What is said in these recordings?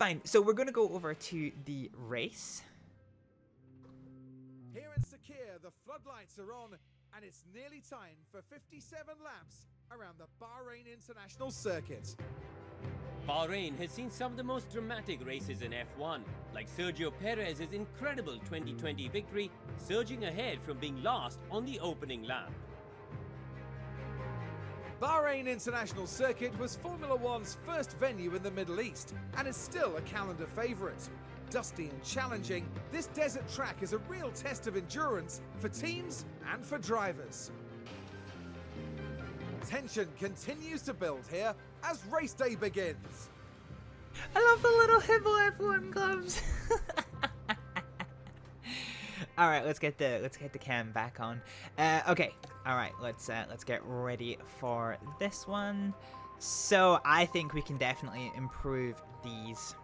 fine. So we're going to go over to the race. Here in Sakir, the floodlights are on, and it's nearly time for 57 laps around the Bahrain International Circuit. Bahrain has seen some of the most dramatic races in F1, like Sergio Perez's incredible 2020 victory, surging ahead from being last on the opening lap. Bahrain International Circuit was Formula One's first venue in the Middle East, and is still a calendar favourite. Dusty and challenging, this desert track is a real test of endurance for teams and for drivers. Tension continues to build here as race day begins. I love the little Hibble F1 gloves. All right, let's get the cam back on. Okay, all right, let's get ready for this one. So I think we can definitely improve these.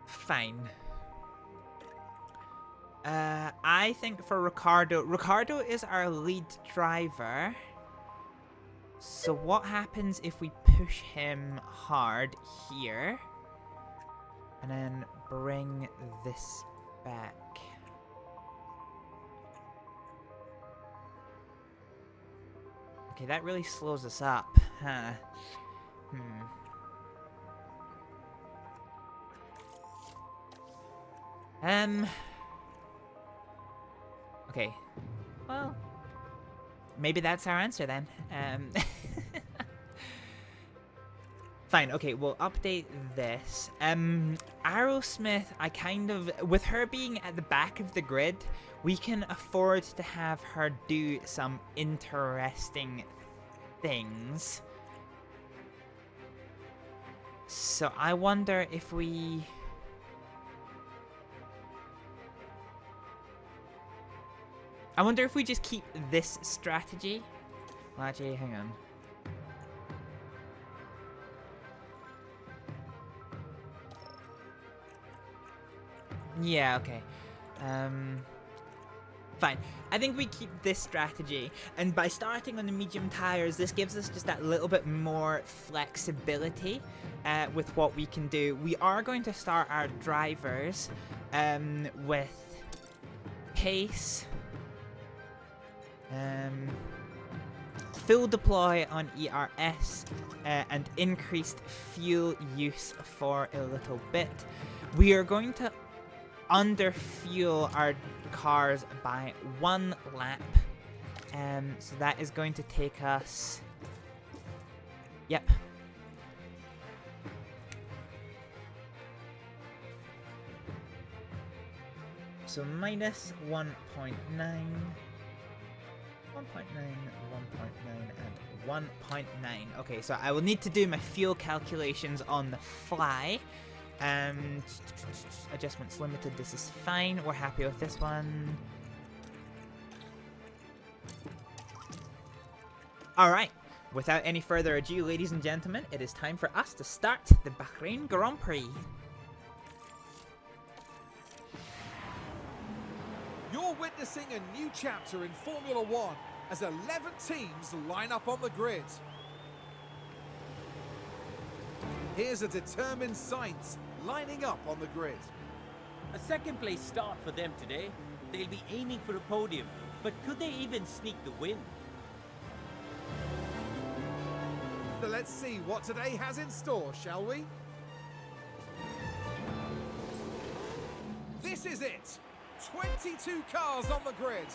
Fine. I think for Ricardo is our lead driver. So what happens if we push him hard here and then bring this back? Okay, that really slows us up, huh? Okay. Well, maybe that's our answer then. Fine, okay, we'll update this. Aerosmith, I kind of, with her being at the back of the grid, we can afford to have her do some interesting things. So I wonder if we... I wonder if we just keep this strategy. Well, actually, hang on. Yeah, okay. Fine. I think we keep this strategy, and by starting on the medium tires, this gives us just that little bit more flexibility with what we can do. We are going to start our drivers with pace, full deploy on ERS, and increased fuel use for a little bit. We are going to underfuel our cars by 1 lap, so that is going to take us, yep, so minus 1.9, 1.9, 1.9, and 1.9. Okay, so I will need to do my fuel calculations on the fly. Adjustments limited, this is fine. We're happy with this one. Alright, without any further ado, ladies and gentlemen, it is time for us to start the Bahrain Grand Prix. You're witnessing a new chapter in Formula One as 11 teams line up on the grid. Here's a determined Sainz lining up on the grid. A second place start for them today. They'll be aiming for a podium, but could they even sneak the win? So let's see what today has in store, shall we? This is it. 22 cars on the grid.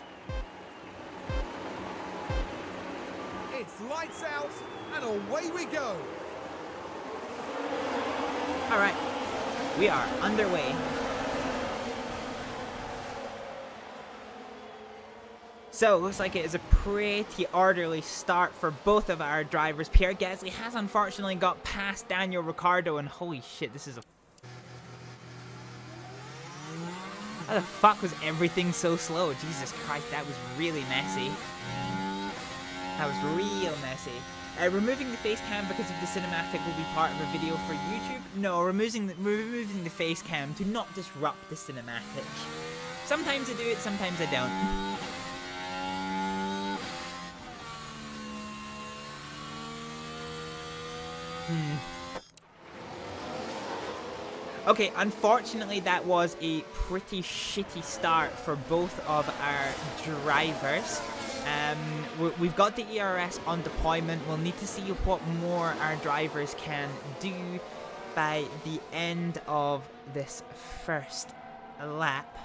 It's lights out and away we go. All right, we are underway. So it looks like it is a pretty orderly start for both of our drivers. Pierre Gasly has unfortunately got past Daniel Ricciardo, and holy shit, this is a... How the fuck was everything so slow? Jesus Christ, that was really messy. That was real messy. Removing the face cam because of the cinematic will be part of a video for YouTube. No, removing the face cam to not disrupt the cinematic. Sometimes I do it, sometimes I don't. Okay, unfortunately that was a pretty shitty start for both of our drivers. We've got the ERS on deployment. We'll need to see what more our drivers can do by the end of this first lap.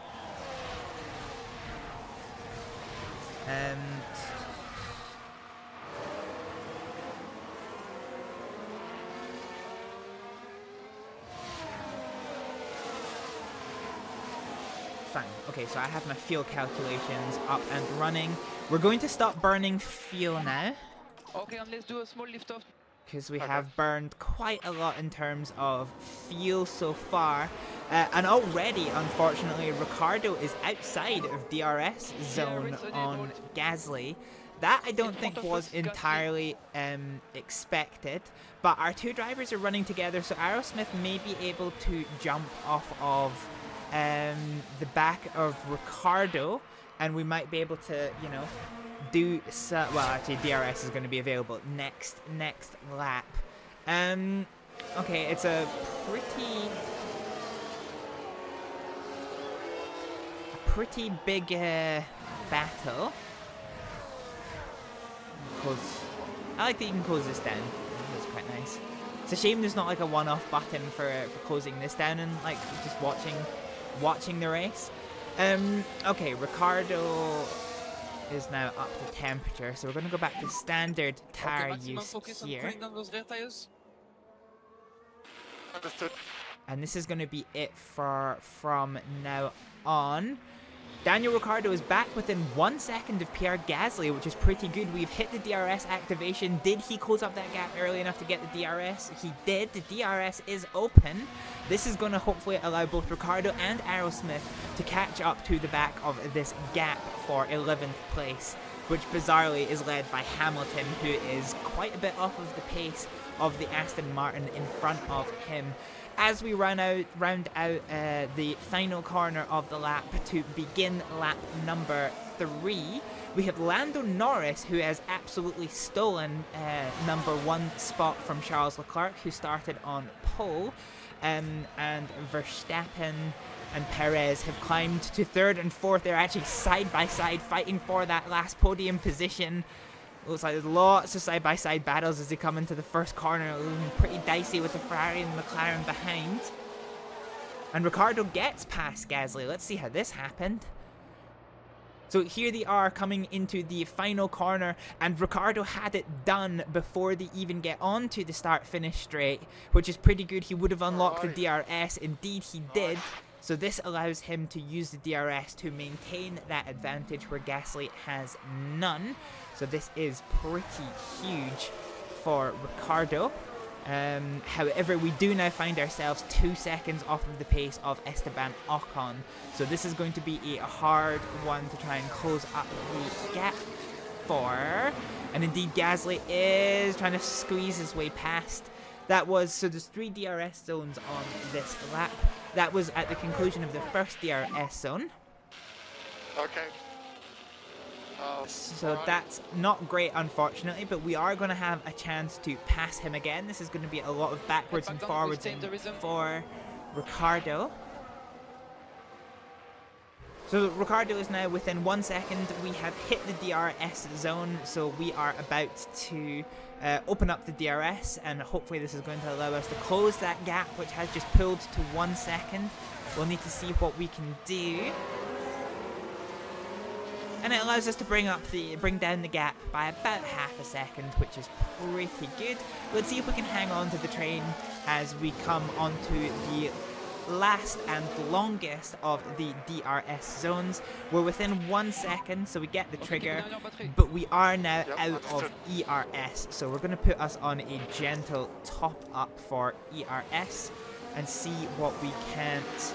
Fine. Okay, so I have my fuel calculations up and running. We're going to stop burning fuel now. Okay, and let's do a small lift off. Because we have burned quite a lot in terms of fuel so far. And already, unfortunately, Ricardo is outside of DRS zone on Gasly. That I don't think was entirely expected. But our two drivers are running together, so Aerosmith may be able to jump off of the back of Ricardo, and we might be able to, you know, do so. Well, actually, DRS is going to be available next lap. Okay, it's a pretty big battle. I like that you can close this down. That's quite nice. It's a shame there's not like a one-off button for closing this down and like just watching the race. Okay, Ricardo is now up to temperature, so we're going to go back to standard tire use here. Understood. And this is going to be it from now on. Daniel Ricciardo is back within 1 second of Pierre Gasly, which is pretty good. We've hit the DRS activation. Did he close up that gap early enough to get the DRS? He did. The DRS is open. This is going to hopefully allow both Ricciardo and Aerosmith to catch up to the back of this gap for 11th place, which bizarrely is led by Hamilton, who is quite a bit off of the pace of the Aston Martin in front of him. As we round out the final corner of the lap to begin lap number 3, we have Lando Norris, who has absolutely stolen number 1 spot from Charles Leclerc, who started on pole, and Verstappen and Perez have climbed to 3rd and 4th. They're actually side by side fighting for that last podium position. Looks like there's lots of side-by-side battles as they come into the first corner. Looking pretty dicey with the Ferrari and the McLaren behind. And Ricciardo gets past Gasly. Let's see how this happened. So here they are coming into the final corner, and Ricciardo had it done before they even get onto the start-finish straight, which is pretty good. He would have unlocked the DRS. Indeed, he did. So this allows him to use the DRS to maintain that advantage where Gasly has none. So this is pretty huge for Ricciardo. However, we do now find ourselves 2 seconds off of the pace of Esteban Ocon. So this is going to be a hard one to try and close up the gap for. And indeed, Gasly is trying to squeeze his way past. That was, so there's 3 DRS zones on this lap. That was at the conclusion of the first DRS zone. Okay. So that's not great, unfortunately, but we are going to have a chance to pass him again. This is going to be a lot of backwards and forwards for Ricciardo. So Ricciardo is now within 1 second. We have hit the DRS zone, so we are about to open up the DRS, and hopefully this is going to allow us to close that gap, which has just pulled to 1 second. We'll need to see what we can do. And it allows us to bring down the gap by about half a second, which is pretty good. Let's see if we can hang on to the train as we come onto the last and longest of the DRS zones. We're within 1 second, so we get the trigger, but we are now out of ERS. So we're going to put us on a gentle top up for ERS and see what we can't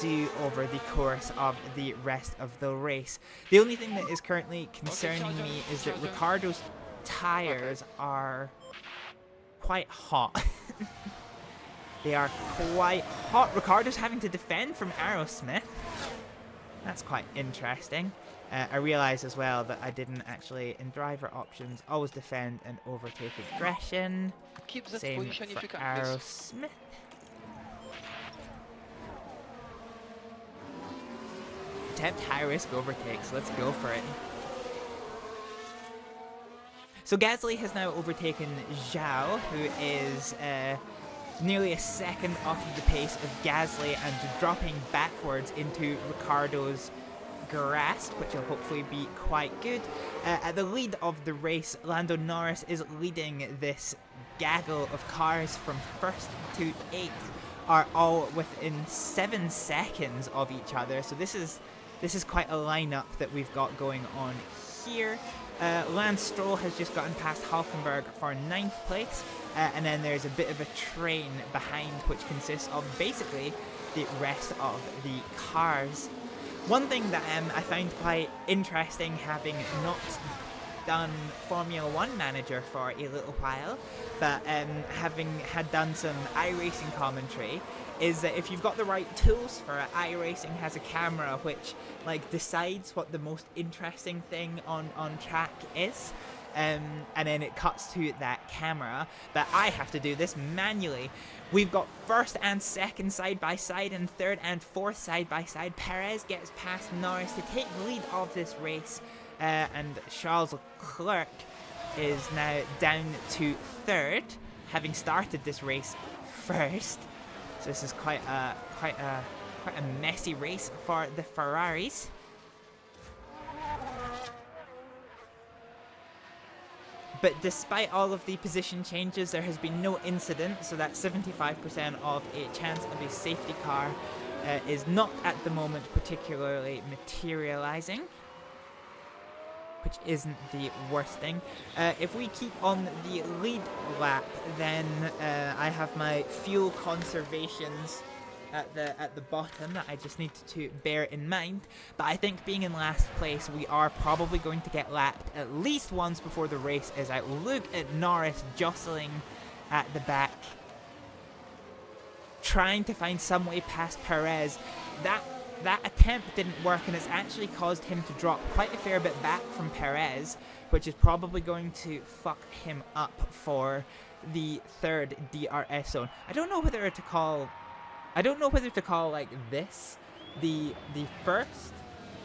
do over the course of the rest of the race. The only thing that is currently concerning me is that Ricciardo's tires are quite hot. They are quite hot. Ricciardo's having to defend from Aerosmith. That's quite interesting. I realize as well that I didn't actually, in driver options, always defend and overtake aggression. Keep that Same position if for you can, please. Aerosmith. Attempt high-risk overtakes. Let's go for it. So Gasly has now overtaken Zhao, who is nearly a second off of the pace of Gasly and dropping backwards into Ricciardo's grasp, which will hopefully be quite good. At the lead of the race, Lando Norris is leading this gaggle of cars from 1st to 8th, are all within 7 seconds of each other. So this is quite a lineup that we've got going on here. Lance Stroll has just gotten past Hulkenberg for 9th place, and then there's a bit of a train behind, which consists of basically the rest of the cars. One thing that I found quite interesting, having not done Formula 1 manager for a little while, but having had done some iRacing commentary, is that if you've got the right tools for it, iRacing has a camera which like decides what the most interesting thing on track is, and then it cuts to that camera. But I have to do this manually. We've got 1st and 2nd side by side and 3rd and 4th side by side. Perez gets past Norris to take the lead of this race, and Charles Leclerc is now down to 3rd, having started this race 1st. So this is quite a messy race for the Ferraris. But despite all of the position changes, there has been no incident, so that 75% of a chance of a safety car is not at the moment particularly materializing, which isn't the worst thing. If we keep on the lead lap, then I have my fuel conservations at the bottom that I just need to bear in mind. But I think being in last place, we are probably going to get lapped at least once before the race is out. Look at Norris jostling at the back, trying to find some way past Perez. That attempt didn't work, and it's actually caused him to drop quite a fair bit back from Perez, which is probably going to fuck him up for the 3rd DRS zone. I don't know whether to call like this the 1st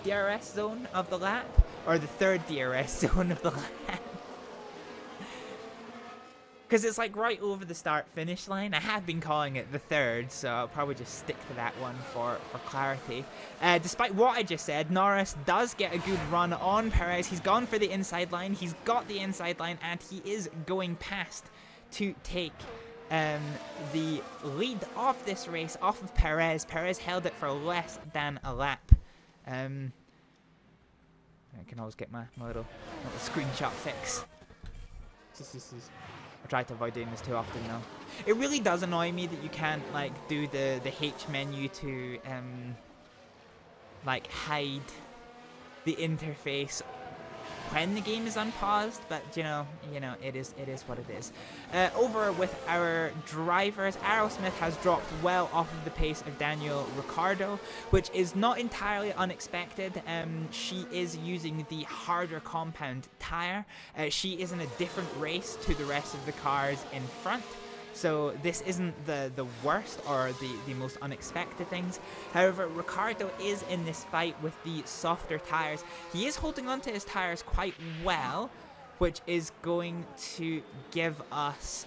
DRS zone of the lap or the 3rd DRS zone of the lap. Because it's like right over the start-finish line. I have been calling it the 3rd, so I'll probably just stick to that one for clarity. Despite what I just said, Norris does get a good run on Perez. He's gone for the inside line. He's got the inside line, and he is going past to take the lead of this race off of Perez. Perez held it for less than a lap. I can always get my little screenshot fix. I try to avoid doing this too often now. It really does annoy me that you can't like do the H menu to like hide the interface when the game is unpaused, but you know, it is what it is. Over with our drivers, Aerosmith has dropped well off of the pace of Daniel Ricciardo, which is not entirely unexpected. She is using the harder compound tire. She is in a different race to the rest of the cars in front. So this isn't the worst or the most unexpected things. However, Ricciardo is in this fight with the softer tires. He is holding on to his tires quite well, which is going to give us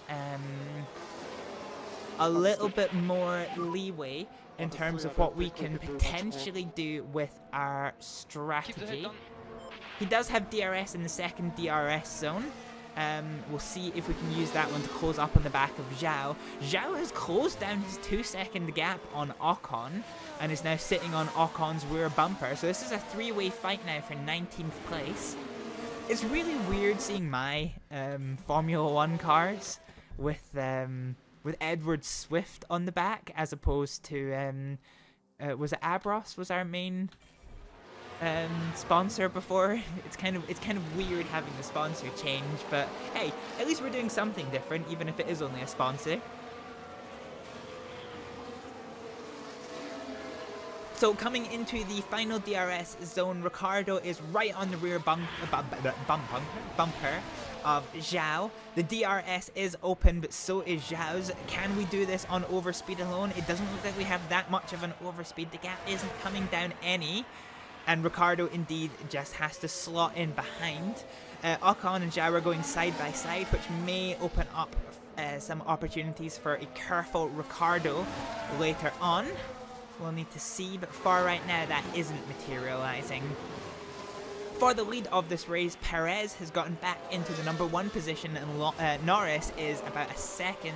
a little bit more leeway in terms of what we can potentially do with our strategy. He does have DRS in the 2nd DRS zone. We'll see if we can use that one to close up on the back of Zhao. Zhao has closed down his 2-second gap on Ocon and is now sitting on Ocon's rear bumper. So this is a 3-way fight now for 19th place. It's really weird seeing my Formula 1 cars with Edward Swift on the back as opposed to was it Abros was our main sponsor before. It's kind of weird having the sponsor change, but hey, at least we're doing something different, even if it is only a sponsor. So coming into the final DRS zone, Ricciardo is right on the rear bumper of Zhao. The DRS is open, but so is Zhao's. Can we do this on overspeed alone? It doesn't look like we have that much of an overspeed. The gap isn't coming down any. And Ricciardo indeed just has to slot in behind. Ocon and Zhao are going side by side, which may open up some opportunities for a careful Ricciardo later on. We'll need to see, but for right now that isn't materializing. For the lead of this race, Perez has gotten back into the #1 position, and Norris is about a second,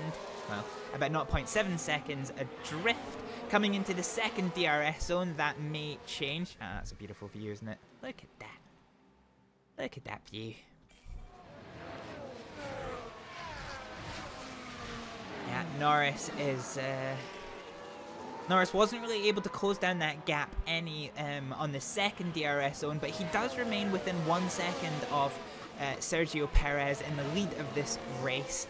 well, about 0.7 seconds adrift. Coming into the second DRS zone, that may change. Ah, that's a beautiful view, isn't it? Look at that. Look at that view. Yeah, Norris is... Norris wasn't really able to close down that gap any on the second DRS zone, but he does remain within 1 second of Sergio Perez in the lead of this race.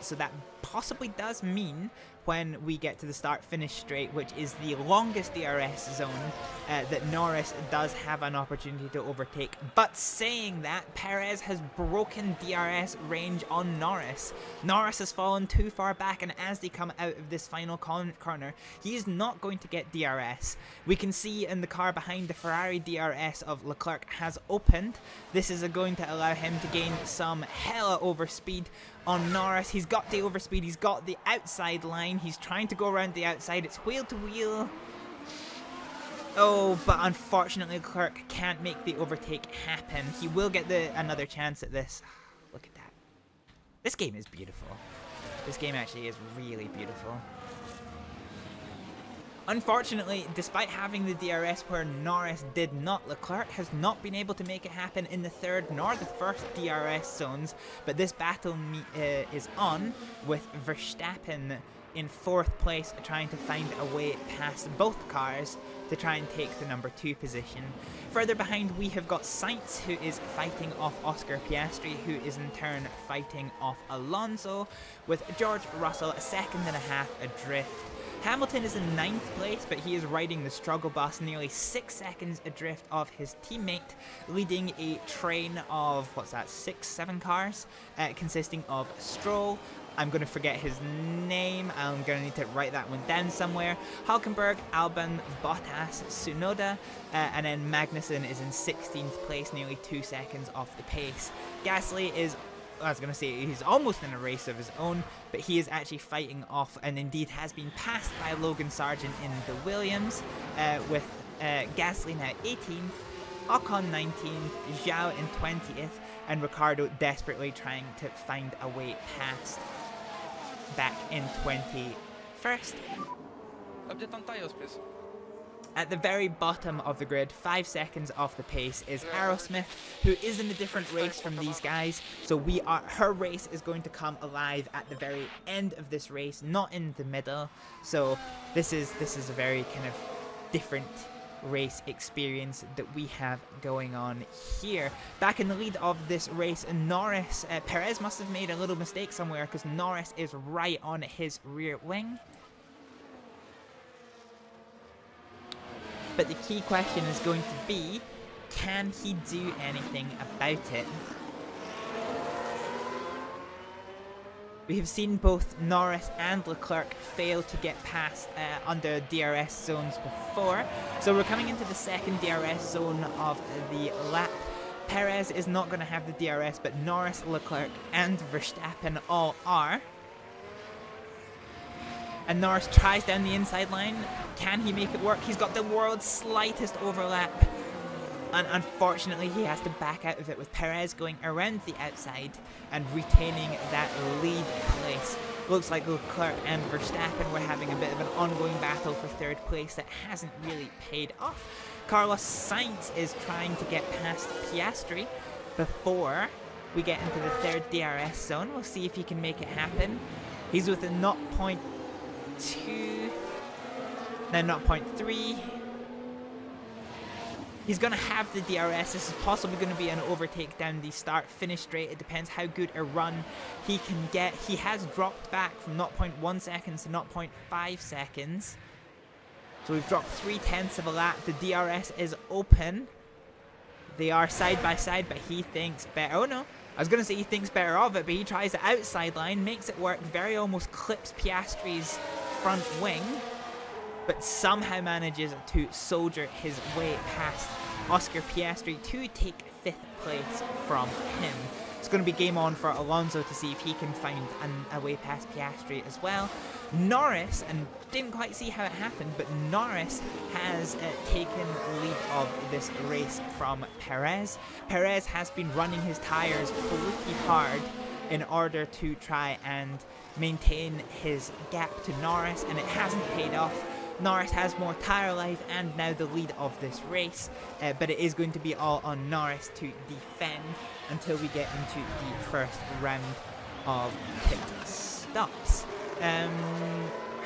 So that possibly does mean when we get to the start-finish straight, which is the longest DRS zone, that Norris does have an opportunity to overtake. But saying that, Perez has broken DRS range on Norris. Norris has fallen too far back, and as they come out of this final corner, he is not going to get DRS. We can see in the car behind the Ferrari DRS of Leclerc has opened. This is going to allow him to gain some hella overspeed on Norris. He's got the overspeed, he's got the outside line, he's trying to go around the outside, it's wheel to wheel. Oh, but unfortunately Leclerc can't make the overtake happen. He will get another chance at this. Look at that. This game is beautiful. This game actually is really beautiful. Unfortunately, despite having the DRS where Norris did not, Leclerc has not been able to make it happen in the third nor the first DRS zones, but this battle is on with Verstappen in 4th place, trying to find a way past both cars to try and take the #2 position. Further behind we have got Sainz, who is fighting off Oscar Piastri, who is in turn fighting off Alonso, with George Russell a second and a half adrift. Hamilton is in 9th place, but he is riding the struggle bus, nearly 6 seconds adrift of his teammate, leading a train of, what's that, 6-7 cars, consisting of Stroll, I'm going to forget his name, I'm going to need to write that one down somewhere, Hülkenberg, Albon, Bottas, Tsunoda, and then Magnussen is in 16th place, nearly 2 seconds off the pace. Gasly is, I was going to say he's almost in a race of his own, but he is actually fighting off and indeed has been passed by Logan Sargent in the Williams, with Gasly now 18th, Ocon 19th, Zhao in 20th, and Ricciardo desperately trying to find a way past back in 21st. Update on tires, please. At the very bottom of the grid, 5 seconds off the pace, is Aerosmith, who is in a different race from these guys. So her race is going to come alive at the very end of this race, not in the middle. So this is a very kind of different race experience that we have going on here. Back in the lead of this race, Norris, Perez must have made a little mistake somewhere, because Norris is right on his rear wing. But the key question is going to be, can he do anything about it? We have seen both Norris and Leclerc fail to get past under DRS zones before. So we're coming into the second DRS zone of the lap. Perez is not going to have the DRS, but Norris, Leclerc and Verstappen all are. And Norris tries down the inside line. Can he make it work? He's got the world's slightest overlap. And unfortunately, he has to back out of it, with Perez going around the outside and retaining that lead place. Looks like Leclerc and Verstappen were having a bit of an ongoing battle for 3rd place that hasn't really paid off. Carlos Sainz is trying to get past Piastri before we get into the 3rd DRS zone. We'll see if he can make it happen. He's with a 0.2, then 0.3. He's going to have the DRS. This is possibly going to be an overtake down the start-finish straight. It depends how good a run he can get. He has dropped back from 0.1 seconds to 0.5 seconds. So we've dropped 3/10 of a lap. The DRS is open. They are side by side, but he thinks better. Oh no, I was going to say he thinks better of it, but he tries the outside line, makes it work, very almost clips Piastri's front wing, but somehow manages to soldier his way past Oscar Piastri to take 5th place from him. It's going to be game on for Alonso to see if he can find a way past Piastri as well. Norris, and didn't quite see how it happened, but Norris has taken lead of this race from Perez. Perez has been running his tyres pretty hard in order to try and maintain his gap to Norris, and it hasn't paid off. Norris has more tyre life and now the lead of this race, but it is going to be all on Norris to defend until we get into the first round of pit stops.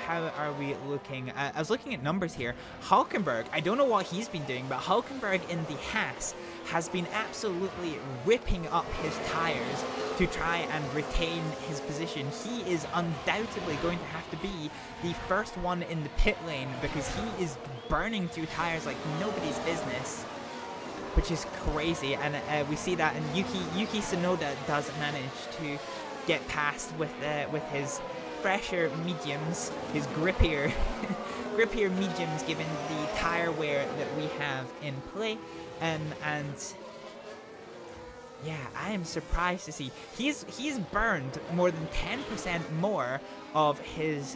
How are we looking? I was looking at numbers here. Hulkenberg, I don't know what he's been doing, but Hulkenberg in the Haas has been absolutely ripping up his tyres to try and retain his position. He is undoubtedly going to have to be the first one in the pit lane because he is burning through tyres like nobody's business, which is crazy. And we see that, and Yuki Tsunoda does manage to get past with his fresher mediums, his grippier mediums, given the tire wear that we have in play. And yeah, I am surprised to see he's burned more than 10% more of his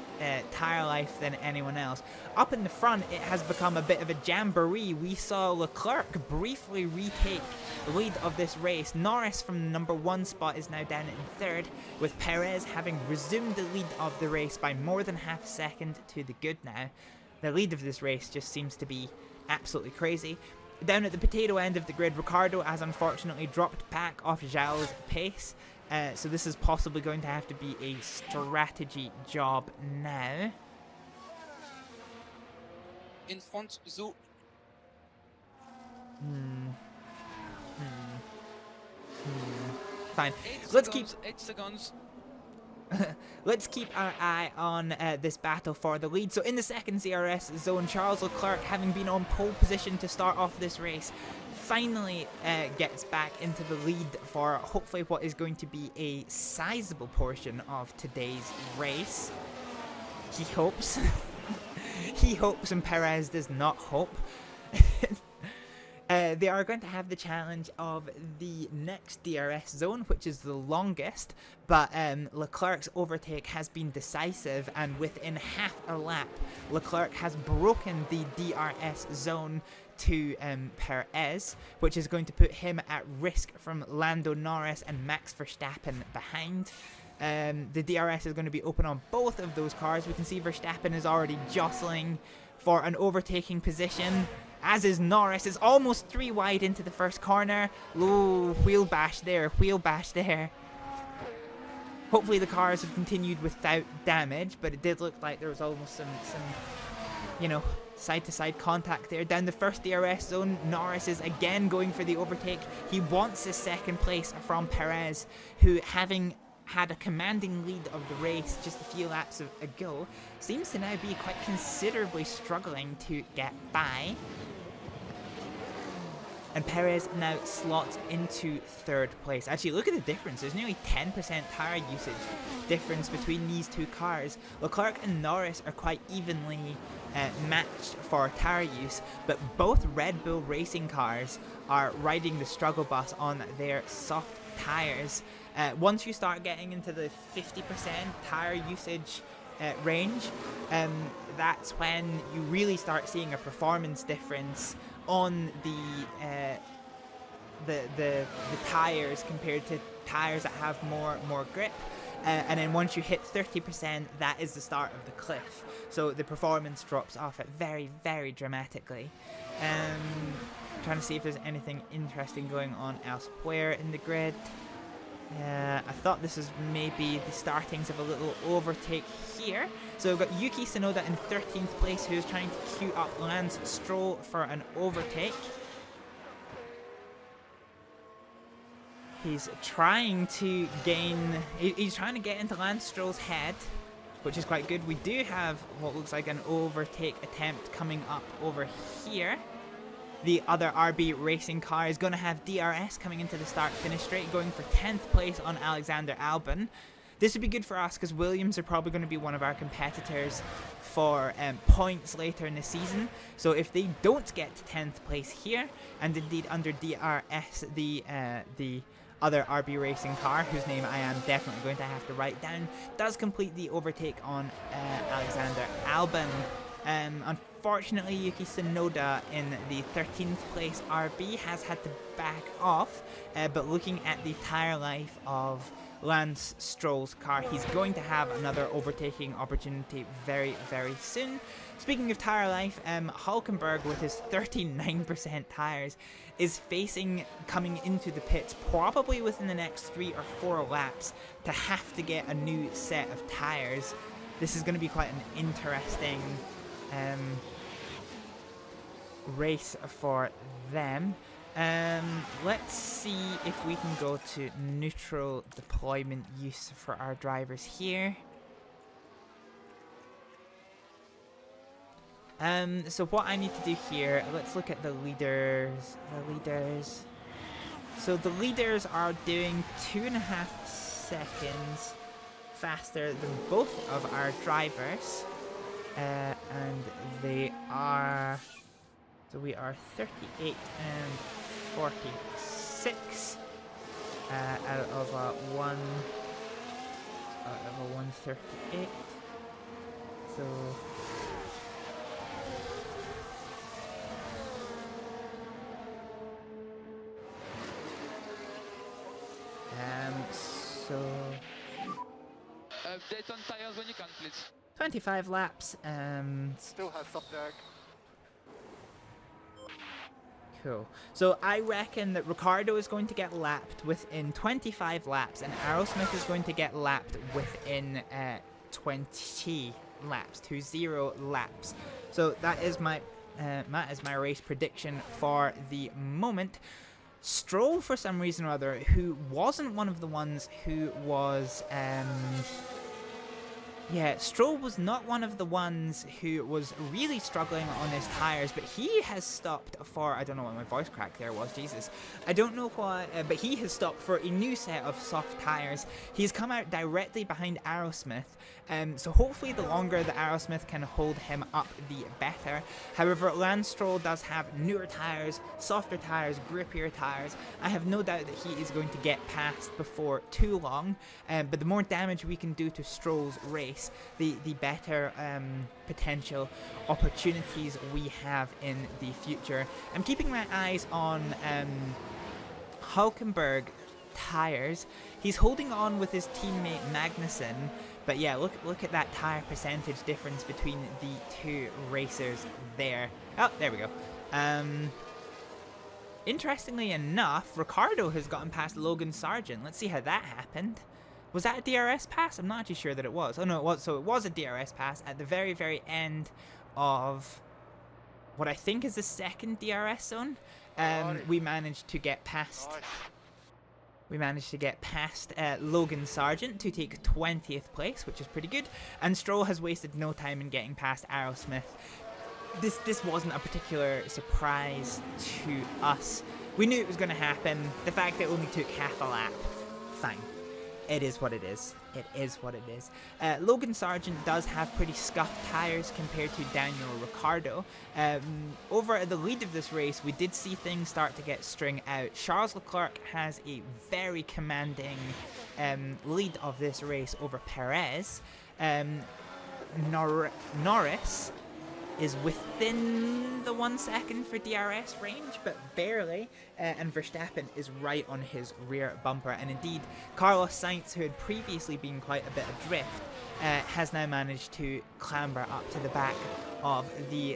tire life than anyone else. Up in the front, it has become a bit of a jamboree. We saw Leclerc briefly retake the lead of this race. Norris from the number 1 spot is now down in 3rd, with Perez having resumed the lead of the race by more than half a second to the good now. The lead of this race just seems to be absolutely crazy. Down at the potato end of the grid, Ricciardo has unfortunately dropped back off Zhao's pace. So this is possibly going to have to be a strategy job now. In front, so. Fine. Let's keep 8 seconds. Let's keep our eye on this battle for the lead. So in the second CRS zone, Charles Leclerc, having been on pole position to start off this race, finally gets back into the lead for hopefully what is going to be a sizable portion of today's race. He hopes. He hopes, and Perez does not hope. They are going to have the challenge of the next DRS zone, which is the longest, but Leclerc's overtake has been decisive, and within half a lap, Leclerc has broken the DRS zone to Perez, which is going to put him at risk from Lando Norris and Max Verstappen behind. The DRS is going to be open on both of those cars. We can see Verstappen is already jostling for an overtaking position, as is Norris. Is almost 3 wide into the first corner. Low wheel bash there, wheel bash there. Hopefully the cars have continued without damage, but it did look like there was almost some you know, side-to-side contact there. Down the first DRS zone, Norris is again going for the overtake. He wants his second place from Perez, who, having had a commanding lead of the race just a few laps ago, seems to now be quite considerably struggling to get by. And Perez now slots into 3rd place. Actually, look at the difference. There's nearly 10% tyre usage difference between these two cars. Leclerc and Norris are quite evenly matched for tyre use, but both Red Bull racing cars are riding the struggle bus on their soft tyres. Once you start getting into the 50% tyre usage range, that's when you really start seeing a performance difference on the tires compared to tires that have more grip. And then once you hit 30%, that is the start of the cliff. So the performance drops off it very, very dramatically. Trying to see if there's anything interesting going on elsewhere in the grid. I thought this was maybe the startings of a little overtake here. So we've got Yuki Tsunoda in 13th place, who's trying to queue up Lance Stroll for an overtake. He's trying to gain... He's trying to get into Lance Stroll's head. which is quite good. We do have what looks like an overtake attempt coming up over here. The other RB racing car is going to have DRS coming into the start-finish straight, going for 10th place on Alexander Albon. This would be good for us because Williams are probably going to be one of our competitors for points later in the season. So if they don't get to 10th place here, and indeed under DRS, the other RB racing car, whose name I am definitely going to have to write down, does complete the overtake on Alexander Albon. Unfortunately, Yuki Tsunoda in the 13th place RB has had to back off, but looking at the tyre life of Lance Stroll's car, he's going to have another overtaking opportunity very, very soon. Speaking of tyre life, Hülkenberg with his 39% tyres is facing coming into the pits probably within the next 3 or 4 laps to have to get a new set of tyres. This is going to be quite an interesting race for them. Let's see if we can go to neutral deployment use for our drivers here. So what I need to do here, let's look at the leaders. So the leaders are doing 2.5 seconds faster than both of our drivers. And they are, so we are 38 and 46 out of a 138. So Update on tires when you can, please. 25 laps. Still has soft drag. Cool. So I reckon that Ricciardo is going to get lapped within 25 laps, and Aerosmith is going to get lapped within 20 laps, 20 laps. So that is my race prediction for the moment. Stroll, for some reason or other, who wasn't one of the ones who was Stroll was not one of the ones who was really struggling on his tyres, but he has stopped for, I don't know what my voice crack there was, Jesus. I don't know why, but he has stopped for a new set of soft tyres. He's come out directly behind Aerosmith, so hopefully the longer the Aerosmith can hold him up, the better. However, Lance Stroll does have newer tyres, softer tyres, grippier tyres. I have no doubt that he is going to get past before too long, but the more damage we can do to Stroll's race, the better potential opportunities we have in the future. I'm keeping my eyes on Hülkenberg tyres. He's holding on with his teammate Magnussen, but yeah, look at that tyre percentage difference between the two racers there. Oh, there we go. Interestingly enough, Ricciardo has gotten past Logan Sargent. Let's see how that happened. Was that a DRS pass? I'm not actually sure that it was. Oh no, it was. So it was a DRS pass at the very, very end of what I think is the second DRS zone. We managed to get past. We managed to get past Logan Sargent to take 20th place, which is pretty good. And Stroll has wasted no time in getting past Aerosmith. This wasn't a particular surprise to us. We knew it was going to happen. The fact that it only took half a lap, fine. It is what it is. It is what it is. Logan Sargent does have pretty scuffed tyres compared to Daniel Ricciardo. Over at the lead of this race, we did see things start to get string out. Charles Leclerc has a very commanding lead of this race over Perez. Norris is within the 1 second for DRS range, but barely, and Verstappen is right on his rear bumper. And indeed, Carlos Sainz, who had previously been quite a bit adrift, has now managed to clamber up to the back of the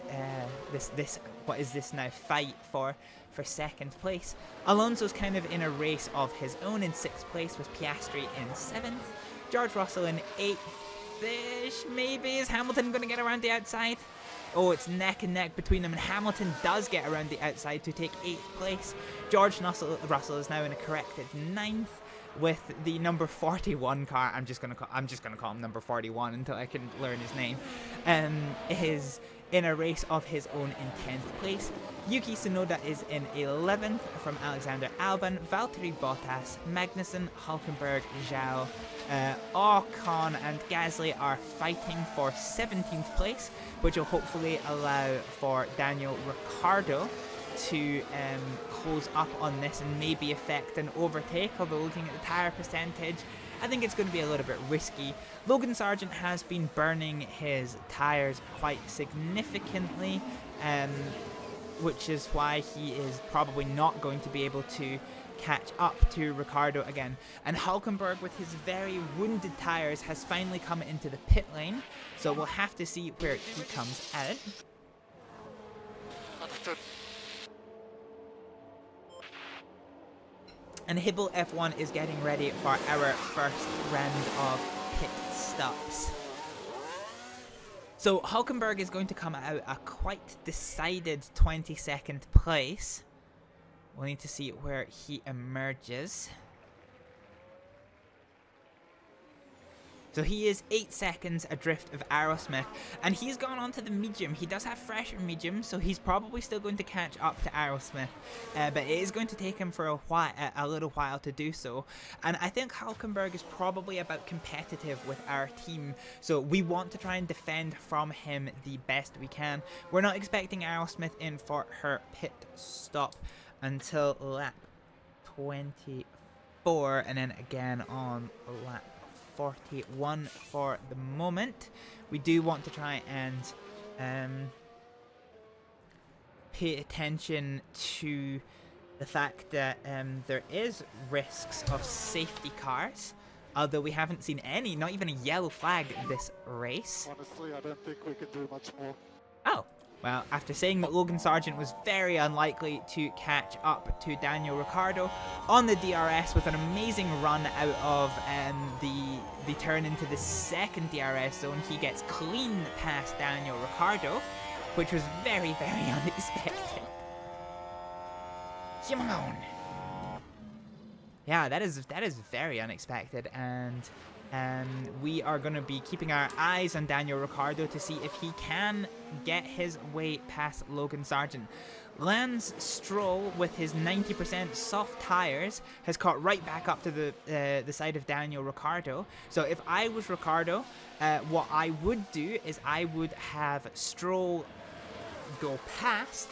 what is this now fight for second place. Alonso's kind of in a race of his own in 6th place, with Piastri in 7th, George Russell in 8th-ish, maybe. Is Hamilton going to get around the outside? Oh, it's neck and neck between them, and Hamilton does get around the outside to take 8th place. George Russell is now in a corrected 9th, with the number 41 car. I'm just gonna call him number 41 until I can learn his name. Is in a race of his own in 10th place. Yuki Tsunoda is in 11th from Alexander Albon, Valtteri Bottas, Magnussen, Hülkenberg, Zhou, Ocon and Gasly are fighting for 17th place, which will hopefully allow for Daniel Ricciardo to close up on this and maybe affect an overtake, although looking at the tyre percentage, I think it's going to be a little bit risky. Logan Sargent has been burning his tyres quite significantly, which is why he is probably not going to be able to catch up to Ricciardo again. And Hülkenberg, with his very wounded tyres, has finally come into the pit lane, so we'll have to see where he comes out. Understood. And Hibble F1 is getting ready for our first round of pit stops. So Hülkenberg is going to come out a quite decided 22nd place. We'll need to see where he emerges. So he is 8 seconds adrift of Aerosmith, and he's gone on to the medium. He does have fresher medium, so he's probably still going to catch up to Aerosmith, but it is going to take him for a little while to do so. And I think Hülkenberg is probably about competitive with our team, so we want to try and defend from him the best we can. We're not expecting Aerosmith in for her pit stop until lap 24, and then again on lap 41 for the moment. We do want to try and pay attention to the fact that there is risks of safety cars, although we haven't seen any, not even a yellow flag this race. Honestly, I don't think we can do much more. Oh, well, after saying that Logan Sargent was very unlikely to catch up to Daniel Ricciardo on the DRS with an amazing run out of the turn into the second DRS zone, he gets clean past Daniel Ricciardo, which was very, very unexpected. Come on. Yeah, that is very unexpected, and we are going to be keeping our eyes on Daniel Ricciardo to see if he can get his way past Logan Sargent. Lance Stroll, with his 90% soft tyres, has caught right back up to the side of Daniel Ricciardo. So if I was Ricciardo, what I would do is I would have Stroll go past,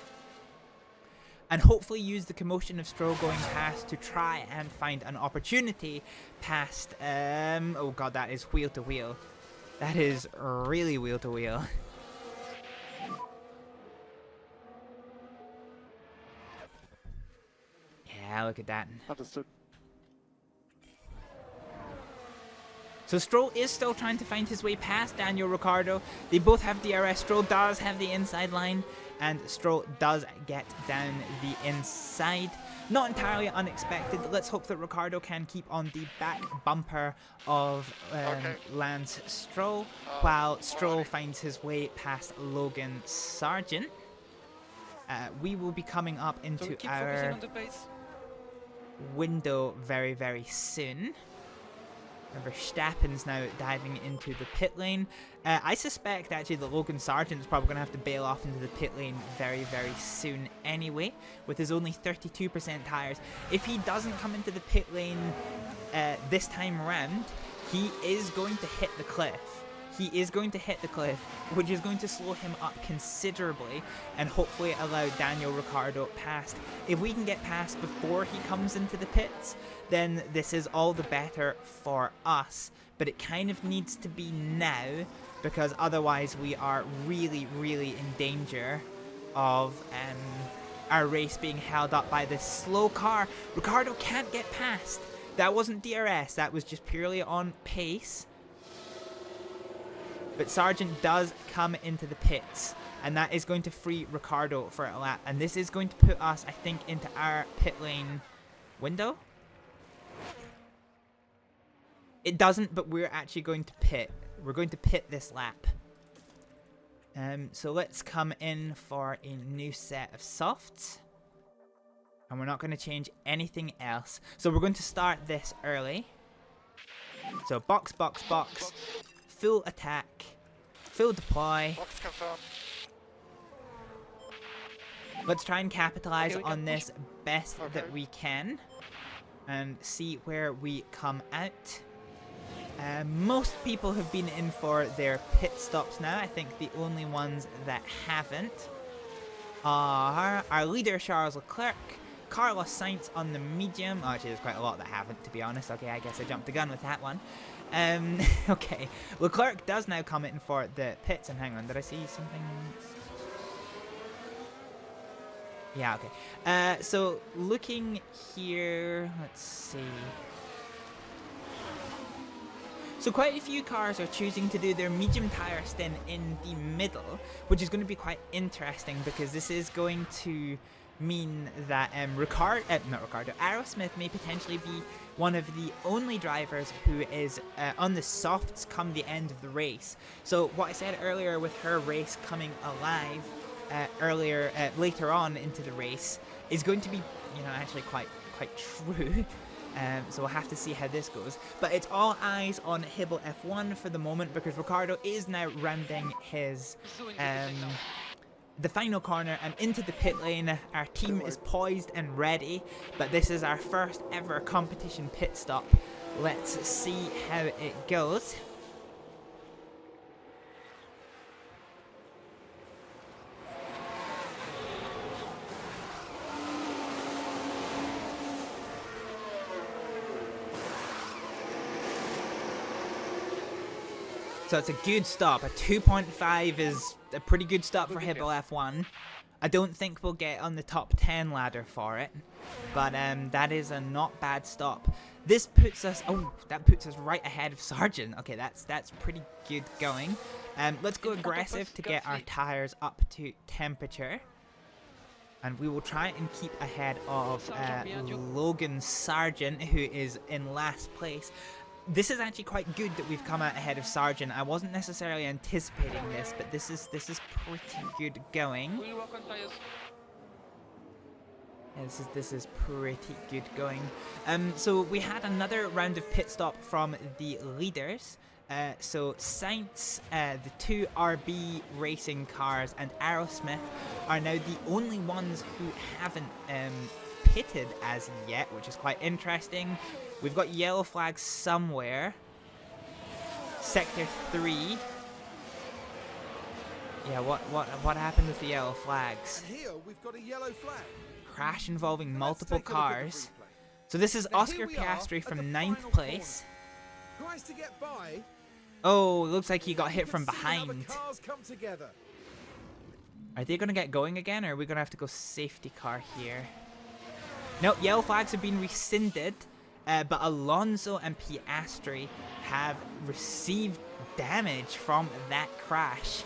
and hopefully use the commotion of Stroll going past to try and find an opportunity past, oh god, that is wheel to wheel. That is really wheel to wheel. Yeah, look at that. Understood. So Stroll is still trying to find his way past Daniel Ricciardo. They both have DRS. Stroll does have the inside line, and Stroll does get down the inside. Not entirely unexpected. Let's hope that Ricciardo can keep on the back bumper of Lance Stroll, while Stroll finds his way past Logan Sargent. We will be coming up into our window very, very soon. Verstappen's now diving into the pit lane. I suspect actually that Logan Sargent's probably going to have to bail off into the pit lane very, very soon anyway, with his only 32% tyres. If he doesn't come into the pit lane this time around, he is going to hit the cliff. He is going to hit the cliff, which is going to slow him up considerably and hopefully allow Daniel Ricciardo past. If we can get past before he comes into the pits, then this is all the better for us. But it kind of needs to be now, because otherwise we are really, really in danger of our race being held up by this slow car. Ricciardo can't get past. That wasn't DRS, that was just purely on pace. But Sargent does come into the pits, and that is going to free Ricciardo for a lap. And this is going to put us, I think, into our pit lane window. It doesn't, but we're actually going to pit. We're going to pit this lap. So let's come in for a new set of softs. And we're not going to change anything else. So we're going to start this early. So box, box, box. Full attack. Full deploy. Box confirmed. Let's try and capitalize on this best that we can. And see where we come out. Most people have been in for their pit stops now. I think the only ones that haven't are our leader Charles Leclerc, Carlos Sainz on the medium. Oh, actually, there's quite a lot that haven't, to be honest. Okay, I guess I jumped the gun with that one. Okay, Leclerc does now come in for the pits. And hang on, did I see something? Yeah, okay. So looking here, let's see. So quite a few cars are choosing to do their medium tire stint in the middle, which is going to be quite interesting because this is going to mean that Aerosmith may potentially be one of the only drivers who is on the softs come the end of the race. So what I said earlier with her race coming alive later on into the race is going to be, you know, actually quite true. So we'll have to see how this goes. But it's all eyes on Hibble F1 for the moment because Ricciardo is now rounding his the final corner and into the pit lane. Our team is poised and ready, but this is our first ever competition pit stop. Let's see how it goes. So it's a good stop. A 2.5 is a pretty good stop for Hibble F1. I don't think we'll get on the top 10 ladder for it, but that is a not bad stop. This puts us, that puts us right ahead of Sargent. Okay, that's pretty good going. Let's go aggressive to get our tires up to temperature. And we will try and keep ahead of Logan Sargent, who is in last place. This is actually quite good that we've come out ahead of Sargent. I wasn't necessarily anticipating this, but this is pretty good going. Yeah, this is pretty good going. So we had another round of pit stop from the leaders. So Sainz, the two RB racing cars, and Aerosmith are now the only ones who haven't pitted as yet, which is quite interesting. We've got yellow flags somewhere. Sector 3. Yeah, what happened with the yellow flags? And here we've got a yellow flag. Crash involving multiple cars. So this is Oscar Piastri from 9th place. Tries to get by. Oh, looks like he got hit from behind. Are they going to get going again, or are we going to have to go safety car here? No, yellow flags have been rescinded. But Alonso and Piastri have received damage from that crash.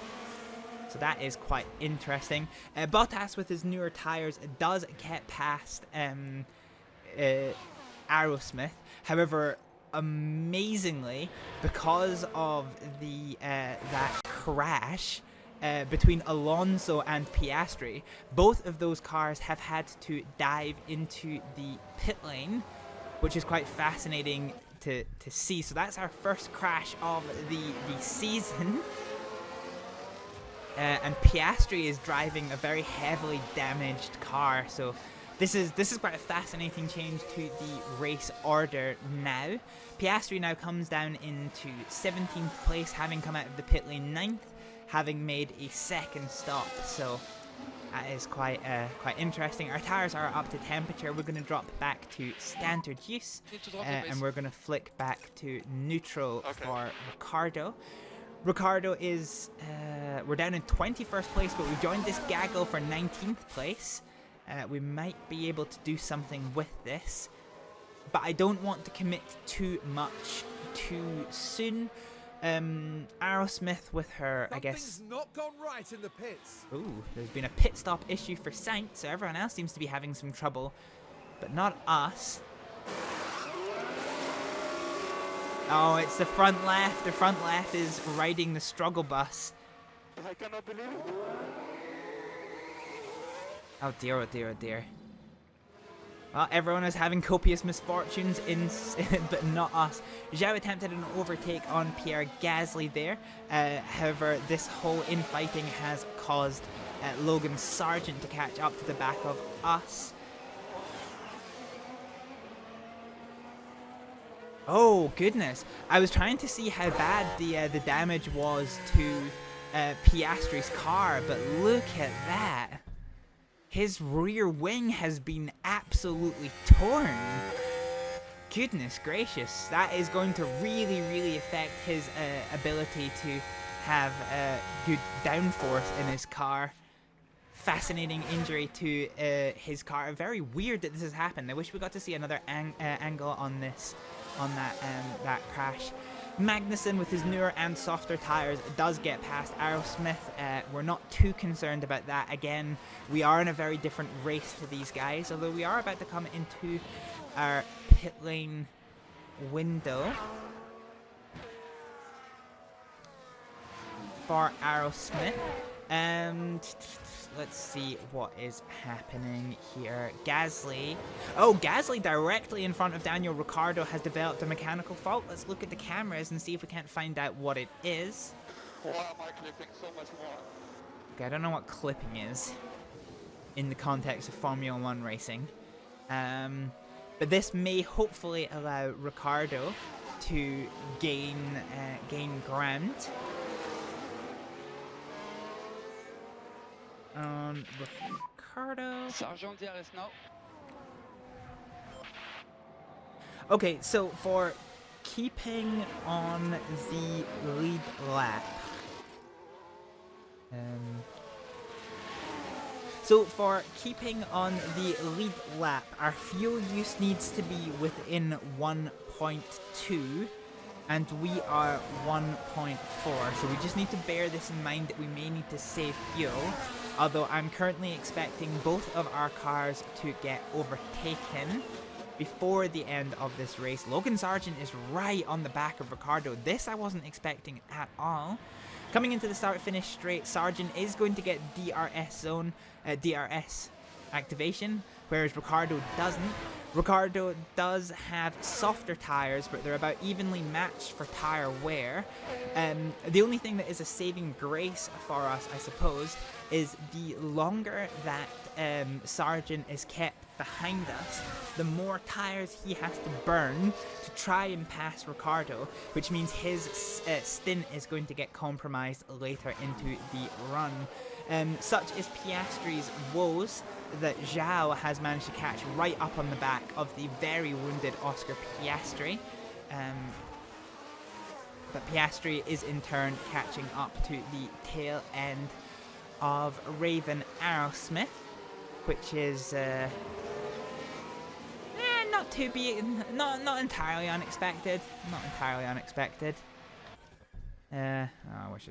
So that is quite interesting. Bottas with his newer tires does get past Aerosmith. However, amazingly, because of the that crash between Alonso and Piastri, both of those cars have had to dive into the pit lane, which is quite fascinating to see. So that's our first crash of the season. And Piastri is driving a very heavily damaged car. So this is quite a fascinating change to the race order now. Piastri now comes down into 17th place, having come out of the pit lane 9th, having made a second stop. So that is quite interesting. Our tires are up to temperature. We're going to drop back to standard use, and we're going to flick back to neutral for Ricciardo. Ricciardo is, we're down in 21st place, but we've joined this gaggle for 19th place. We might be able to do something with this, but I don't want to commit too much too soon. Aerosmith with her, I guess. Not gone right in the pits. Ooh, there's been a pit stop issue for Sainz, so everyone else seems to be having some trouble, but not us. Oh, it's the front left. The front left is riding the struggle bus. I cannot believe it. Oh dear, oh dear, oh dear. Well, everyone is having copious misfortunes, but not us. Zhao attempted an overtake on Pierre Gasly there. However, this whole infighting has caused Logan Sargent to catch up to the back of us. Oh goodness! I was trying to see how bad the damage was to Piastri's car, but look at that. His rear wing has been absolutely torn. Goodness gracious, that is going to really, really affect his ability to have good downforce in his car. Fascinating injury to his car. Very weird that this has happened. I wish we got to see another angle on this, on that crash. Magnussen, with his newer and softer tyres, does get past Aerosmith. We're not too concerned about that. Again, we are in a very different race to these guys, although we are about to come into our pit lane window for Aerosmith. Let's see what is happening here. Gasly. Oh, Gasly directly in front of Daniel Ricciardo has developed a mechanical fault. Let's look at the cameras and see if we can't find out what it is. Why am I clipping so much more? Okay, I don't know what clipping is in the context of Formula 1 racing. But this may hopefully allow Ricciardo to gain ground on Ricciardo. Sargent DRS now. Okay, so for keeping on the lead lap. So for keeping on the lead lap, our fuel use needs to be within 1.2. And we are 1.4, so we just need to bear this in mind that we may need to save fuel. Although I'm currently expecting both of our cars to get overtaken before the end of this race. Logan Sargent is right on the back of Ricciardo. This I wasn't expecting at all. Coming into the start-finish straight, Sargent is going to get DRS activation, whereas Ricciardo doesn't. Ricciardo does have softer tyres, but they're about evenly matched for tyre wear. The only thing that is a saving grace for us, I suppose, is the longer that Sargent is kept behind us, the more tyres he has to burn to try and pass Ricciardo, which means his stint is going to get compromised later into the run. Such is Piastri's woes that Zhao has managed to catch right up on the back of the very wounded Oscar Piastri. But Piastri is in turn catching up to the tail end of Raven Aerosmith, which is not entirely unexpected. Not entirely unexpected. I wish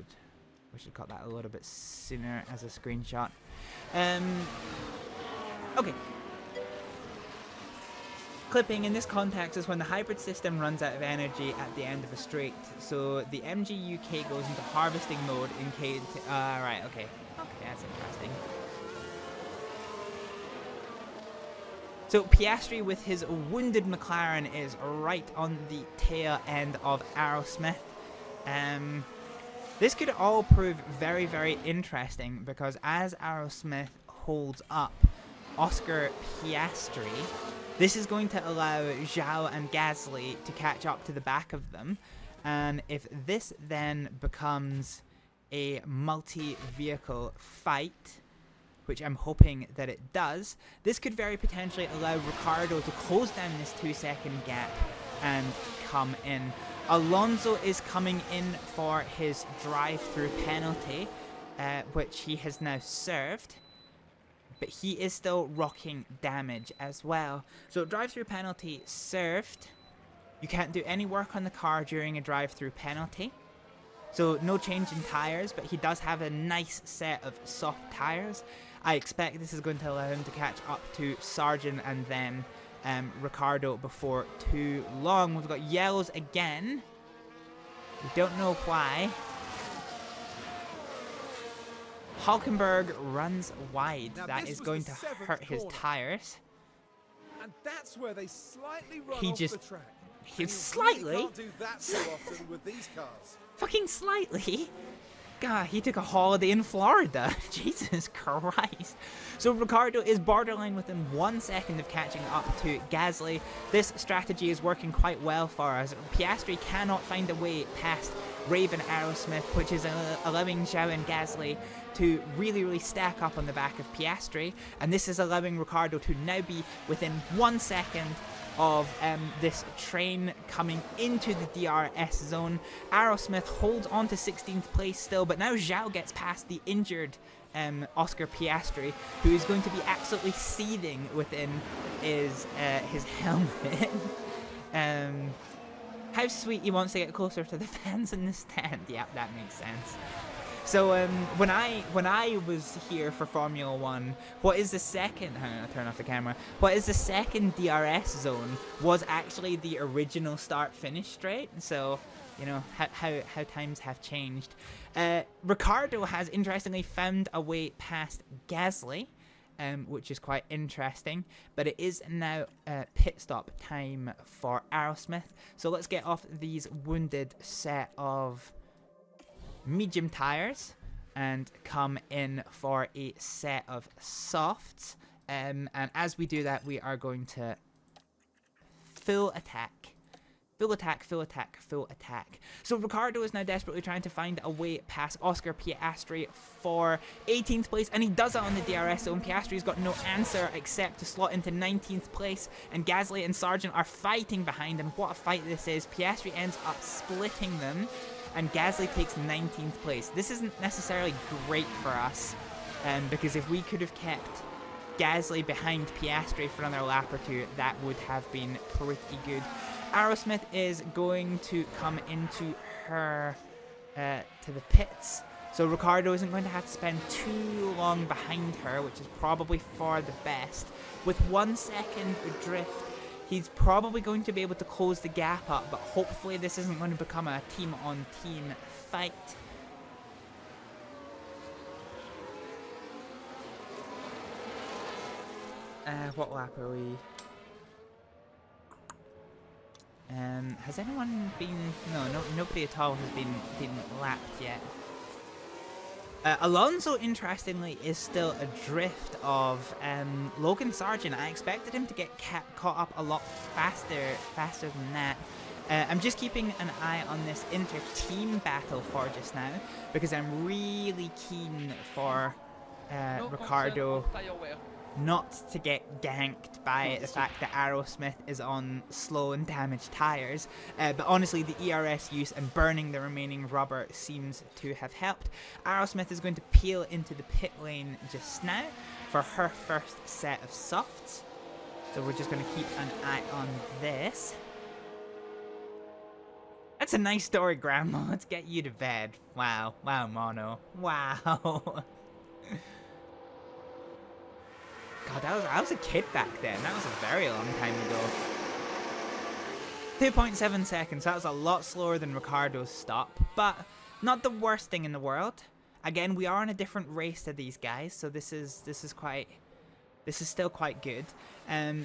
I'd got that a little bit sooner as a screenshot. Okay. Clipping in this context is when the hybrid system runs out of energy at the end of a straight. So the MG UK goes into harvesting mode in case. Right. Okay. Okay, that's interesting. So Piastri with his wounded McLaren is right on the tail end of Aerosmith. This could all prove very, very interesting because as Aerosmith holds up Oscar Piastri, this is going to allow Zhao and Gasly to catch up to the back of them. And if this then becomes a multi-vehicle fight, which I'm hoping that it does, this could very potentially allow Ricciardo to close down this 2-second gap and come in. Alonso is coming in for his drive-through penalty, which he has now served, but he is still rocking damage as well. So drive-through penalty served. You can't do any work on the car during a drive-through penalty. So no change in tyres, but he does have a nice set of soft tyres. I expect this is going to allow him to catch up to Sargent and then Ricciardo before too long. We've got yellows again. We don't know why. Hulkenberg runs wide. Now that is going to hurt his tyres. And that's where they slightly run He off just- the track. he And you slightly? really can't do that too often with these cars. Fucking slightly. God, he took a holiday in Florida. Jesus Christ. So Ricciardo is borderline within 1 second of catching up to Gasly. This strategy is working quite well for us. Piastri cannot find a way past Raven Aerosmith, which is allowing Zhou and Gasly to really stack up on the back of Piastri. And this is allowing Ricciardo to now be within 1 second of this train coming into the DRS zone. Aerosmith holds on to 16th place still, but now Zhou gets past the injured Oscar Piastri, who is going to be absolutely seething within his helmet. How sweet he wants to get closer to the fans in the stand. Yep, that makes sense. So when I was here for Formula 1, what is the second? Hang on, I'll turn off the camera. What is the second DRS zone was actually the original start-finish straight. So you know how times have changed. Ricciardo has interestingly found a way past Gasly, which is quite interesting. But it is now pit stop time for Aerosmith. So let's get off these wounded set of medium tires and come in for a set of softs, and as we do that, we are going to full attack. So Ricciardo is now desperately trying to find a way past Oscar Piastri for 18th place, and he does it on the DRS zone. Piastri's got no answer except to slot into 19th place, and Gasly and Sargent are fighting behind him. What a fight this is. Piastri ends up splitting them, and Gasly takes 19th place. This isn't necessarily great for us, because if we could have kept Gasly behind Piastri for another lap or two, that would have been pretty good. Aerosmith is going to come into her to the pits, so Ricciardo isn't going to have to spend too long behind her, which is probably for the best. With 1 second drift, he's probably going to be able to close the gap up, but hopefully this isn't going to become a team-on-team fight. What lap are we? Has anyone been... No, nobody at all has been lapped yet. Alonso, interestingly, is still adrift of Logan Sargent. I expected him to get caught up a lot faster than that. I'm just keeping an eye on this inter-team battle for just now, because I'm really keen for Ricciardo not to get ganked by the fact that Aerosmith is on slow and damaged tires. But honestly, the ERS use and burning the remaining rubber seems to have helped. Aerosmith is going to peel into the pit lane just now for her first set of softs. So we're just going to keep an eye on this. That's a nice story, Grandma. Let's get you to bed. Wow. Wow, Mono. Wow. God, I was a kid back then. That was a very long time ago. 2.7 seconds. That was a lot slower than Ricciardo's stop, but not the worst thing in the world. Again, we are on a different race to these guys, so this is still quite good.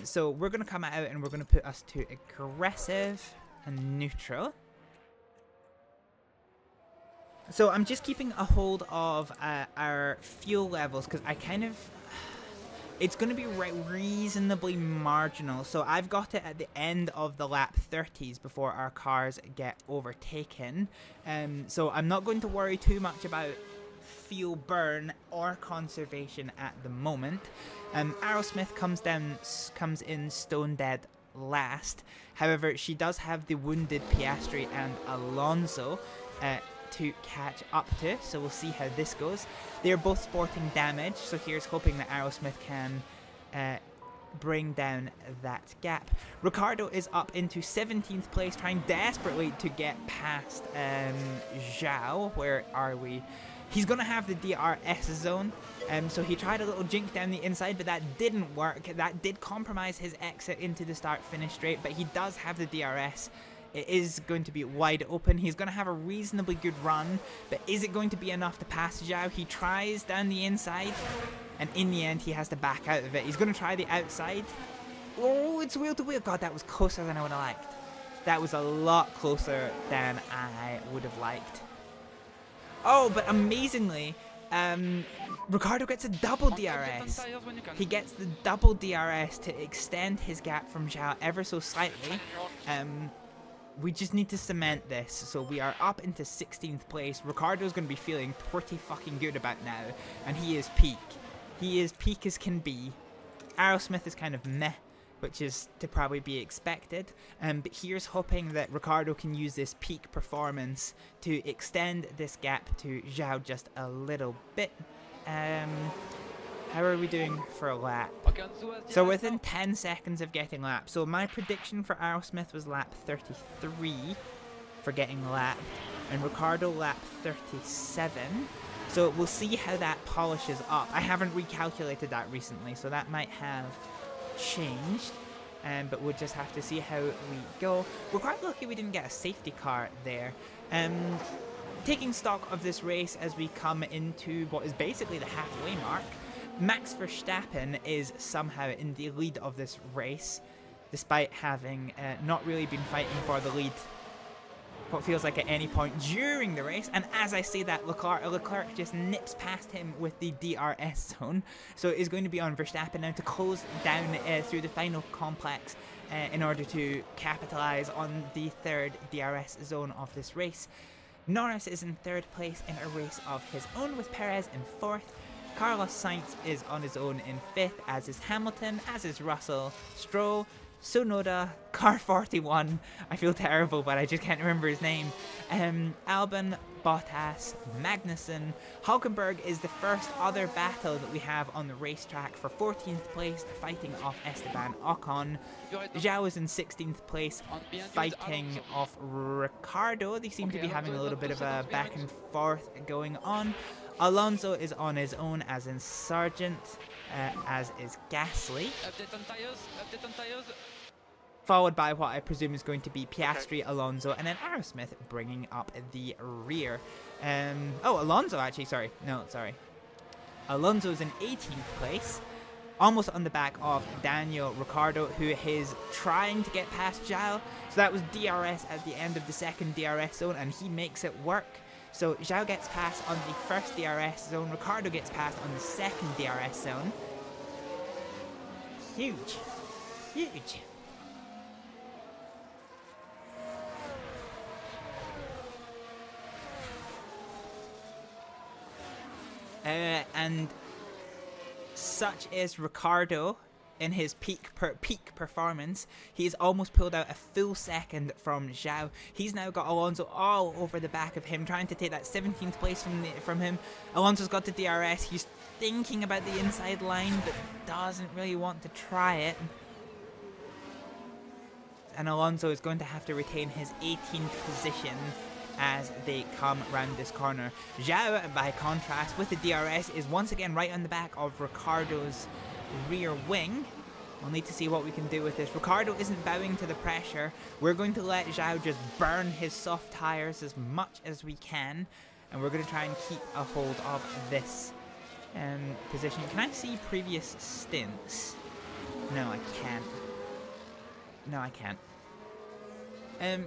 So we're gonna come out and we're gonna put us to aggressive and neutral. So I'm just keeping a hold of our fuel levels, because I kind of... It's going to be reasonably marginal. So I've got it at the end of the lap 30s before our cars get overtaken. So I'm not going to worry too much about fuel burn or conservation at the moment. Aerosmith comes in stone dead last. However, she does have the wounded Piastri and Alonso to catch up to, so we'll see how this goes. They're both sporting damage, so here's hoping that Aerosmith can bring down that gap. Ricciardo is up into 17th place, trying desperately to get past Zhou. Where are we? He's going to have the DRS zone, so he tried a little jink down the inside, but that didn't work. That did compromise his exit into the start-finish straight, but he does have the DRS. It is going to be wide open. He's going to have a reasonably good run, but is it going to be enough to pass Zhou? He tries down the inside, and in the end he has to back out of it. He's going to try the outside, Oh, it's wheel to wheel. God, that was closer than I would have liked. That was a lot closer than I would have liked. Oh, but amazingly, Ricciardo gets a double DRS. He gets the double DRS to extend his gap from Zhao ever so slightly. We just need to cement this. So we are up into 16th place. Ricciardo's going to be feeling pretty fucking good about now. And he is peak. He is peak as can be. Aerosmith is kind of meh, which is to probably be expected. But here's hoping that Ricciardo can use this peak performance to extend this gap to Zhao just a little bit. How are we doing for a lap? So within 10 seconds of getting lapped. So my prediction for Aerosmith was lap 33 for getting lapped, and Ricciardo lap 37. So we'll see how that polishes up. I haven't recalculated that recently, so that might have changed. But we'll just have to see how we go. We're quite lucky we didn't get a safety car there. Taking stock of this race as we come into what is basically the halfway mark, Max Verstappen is somehow in the lead of this race, despite having not really been fighting for the lead what feels like at any point during the race. And as I say that, Leclerc just nips past him with the DRS zone. So it is going to be on Verstappen now to close down through the final complex in order to capitalize on the third DRS zone of this race. Norris is in third place in a race of his own, with Perez in fourth. Carlos Sainz is on his own in fifth, as is Hamilton, as is Russell, Stroll, Tsunoda, Car 41, I feel terrible but I just can't remember his name, Albon, Bottas, Magnussen. Hulkenberg is the first other battle that we have on the racetrack for 14th place, fighting off Esteban Ocon. Zhao is in 16th place, fighting off Ricciardo. They seem to be having a little bit of a back and forth going on. Alonso is on his own, as in Sargent, as is Gasly. Update on tires. Followed by what I presume is going to be Piastri, Alonso, and then Aerosmith bringing up the rear. Oh, Alonso actually, sorry. Alonso's in 18th place, almost on the back of Daniel Ricciardo, who is trying to get past Zhao. So that was DRS at the end of the second DRS zone, and he makes it work. So Zhao gets past on the first DRS zone, Ricciardo gets past on the second DRS zone. Huge. And such is Ricciardo in his peak performance. He's almost pulled out a full second from Zhao. He's now got Alonso all over the back of him, trying to take that 17th place from him. Alonso's got the DRS. He's thinking about the inside line, but doesn't really want to try it. And Alonso is going to have to retain his 18th position as they come round this corner. Zhao, by contrast, with the DRS, is once again right on the back of Ricciardo's rear wing. We'll need to see what we can do with this. Ricciardo isn't bowing to the pressure. We're going to let Zhao just burn his soft tires as much as we can, and we're going to try and keep a hold of this position. Can I see previous stints? No, I can't.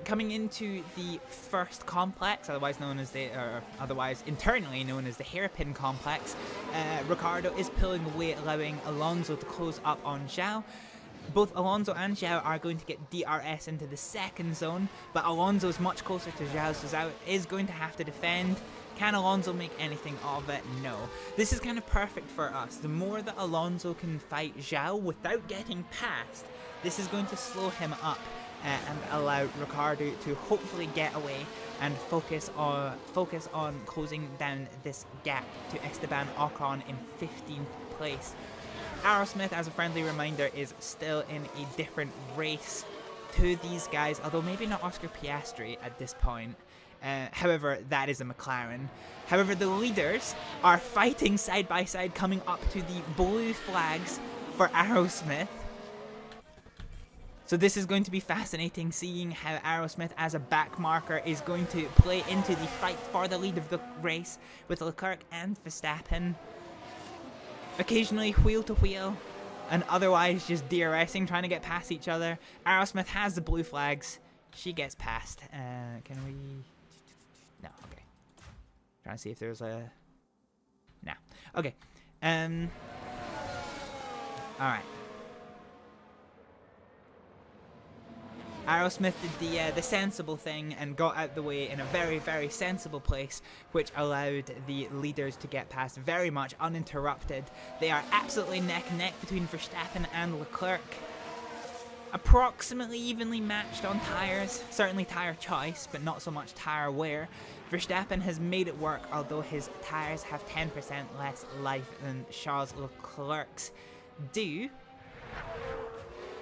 Coming into the first complex, otherwise internally known as the hairpin complex, Ricciardo is pulling away, allowing Alonso to close up on Zhao. Both Alonso and Zhao are going to get DRS into the second zone, but Alonso is much closer to Zhao, so Zhao is going to have to defend. Can Alonso make anything of it? No. This is kind of perfect for us. The more that Alonso can fight Zhao without getting past, this is going to slow him up and allow Ricciardo to hopefully get away and focus on closing down this gap to Esteban Ocon in 15th place. Aerosmith, as a friendly reminder, is still in a different race to these guys, although maybe not Oscar Piastri at this point. However, that is a McLaren. However, the leaders are fighting side by side, coming up to the blue flags for Aerosmith. So this is going to be fascinating, seeing how Aerosmith as a back marker is going to play into the fight for the lead of the race with Leclerc and Verstappen. Occasionally wheel to wheel, and otherwise just DRSing, trying to get past each other. Aerosmith has the blue flags. She gets past. Can we? No. Okay. Trying to see if there's a. No. Okay. All right. Aerosmith did the sensible thing and got out the way in a very, very sensible place, which allowed the leaders to get past very much uninterrupted. They are absolutely neck and neck between Verstappen and Leclerc. Approximately evenly matched on tyres, certainly tyre choice, but not so much tyre wear. Verstappen has made it work, although his tyres have 10% less life than Charles Leclerc's do.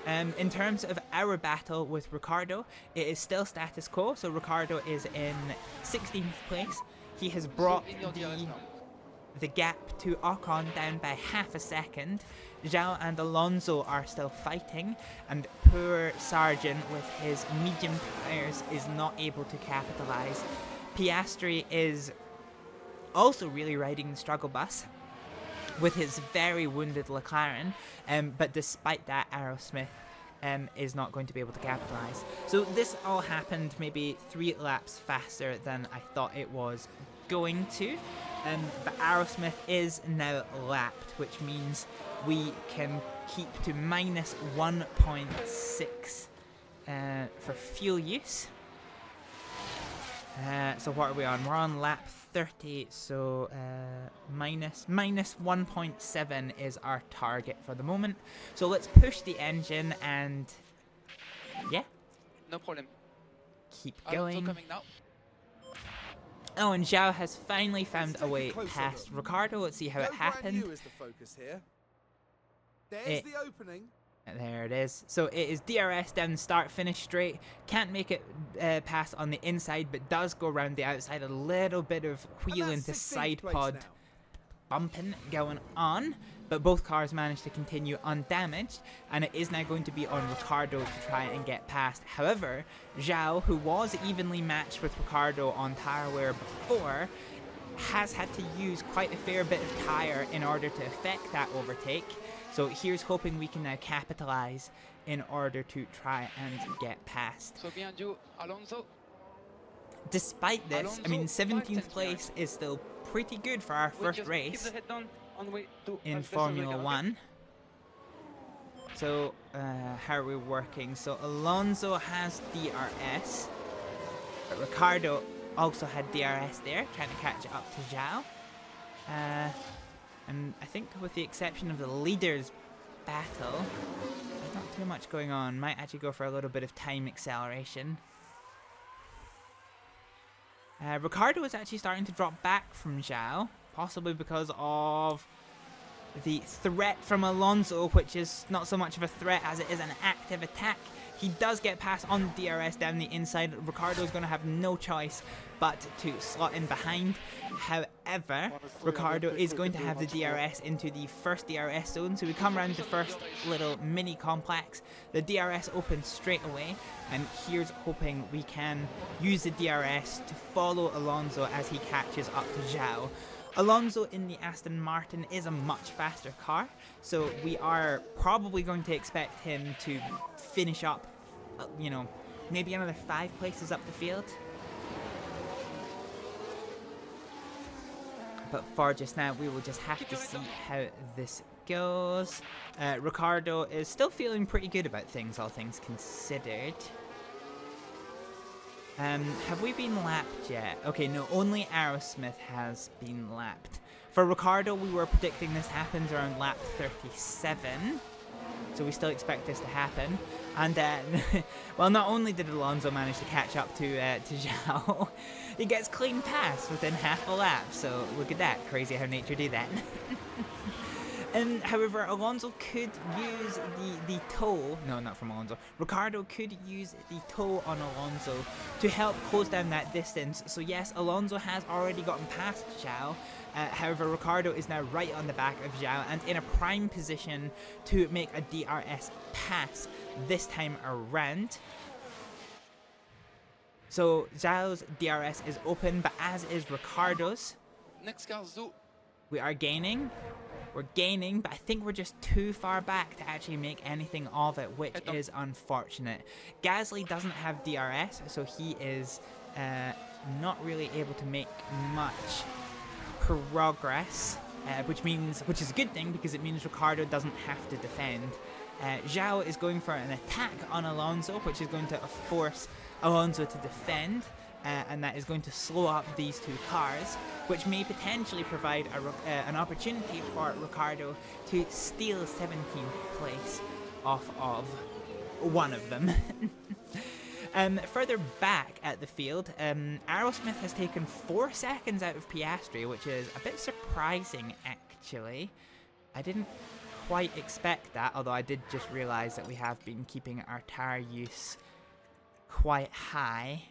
In terms of our battle with Ricciardo, it is still status quo, so Ricciardo is in 16th place. He has brought the gap to Ocon down by half a second. Zhao and Alonso are still fighting, and poor Sargent with his medium tyres is not able to capitalise. Piastri is also really riding the struggle bus with his very wounded McLaren, but despite that, Aerosmith is not going to be able to capitalise. So this all happened maybe 3 laps faster than I thought it was going to, but Aerosmith is now lapped, which means we can keep to minus 1.6 for fuel use. So what are we on? We're on lap 30, so minus 1.7 is our target for the moment. So let's push the engine and yeah, No problem. keep Alonso going. coming now. Oh, and Zhao has finally found a way past Ricciardo. Let's see how it happened. Is the focus here. There's It- the opening. There it is. So it is DRS down the start, finish straight. Can't make it past on the inside, but does go around the outside. A little bit of wheeling to side pod bumping going on, but both cars managed to continue undamaged, and it is now going to be on Ricciardo to try and get past. However, Zhao, who was evenly matched with Ricciardo on tyre wear before, has had to use quite a fair bit of tyre in order to effect that overtake. So here's hoping we can now capitalise in order to try and get past. So behind you, Alonso. Despite this, I mean, Alonso, 17th 5 place is still pretty good for our We first just race keep the head down on the way to in Alpha Formula Romeo, okay? 1. So, how are we working? So, Alonso has DRS. But Ricciardo also had DRS there, trying to catch up to Zhao. And I think with the exception of the leaders battle, there's not too much going on. Might actually go for a little bit of time acceleration. Ricciardo is actually starting to drop back from Zhao, possibly because of the threat from Alonso, which is not so much of a threat as it is an active attack. He does get past on the DRS down the inside. Ricciardo's going to have no choice but to slot in behind. However, Ricciardo is going to have the DRS into the first DRS zone. So we come around the first little mini complex. The DRS opens straight away. And here's hoping we can use the DRS to follow Alonso as he catches up to Zhao. Alonso in the Aston Martin is a much faster car, so we are probably going to expect him to finish up, you know, maybe another 5 places up the field. But for just now, we will just have to see how this goes. Ricciardo is still feeling pretty good about things, all things considered. Have we been lapped yet? Okay, no, only Aerosmith has been lapped. For Ricciardo, we were predicting this happens around lap 37. So we still expect this to happen. And, well, not only did Alonso manage to catch up to Zhao, he gets clean pass within half a lap. So look at that, crazy how nature do that. However, Alonso could use the toe, no, not from Alonso, Ricciardo could use the toe on Alonso to help close down that distance. So yes, Alonso has already gotten past Zhao, however, Ricciardo is now right on the back of Zhao and in a prime position to make a DRS pass this time around. So Zhao's DRS is open, but as is Ricciardo's. Next car, Zoo. We are gaining. We're gaining, but I think we're just too far back to actually make anything of it, which is unfortunate. Gasly doesn't have DRS, so he is not really able to make much progress, which is a good thing because it means Ricciardo doesn't have to defend. Zhao is going for an attack on Alonso, which is going to force Alonso to defend, and that is going to slow up these two cars, which may potentially provide an opportunity for Ricciardo to steal 17th place off of one of them. Further back at the field, Aerosmith has taken 4 seconds out of Piastri, which is a bit surprising actually. I didn't quite expect that, although I did just realise that we have been keeping our tire use quite high.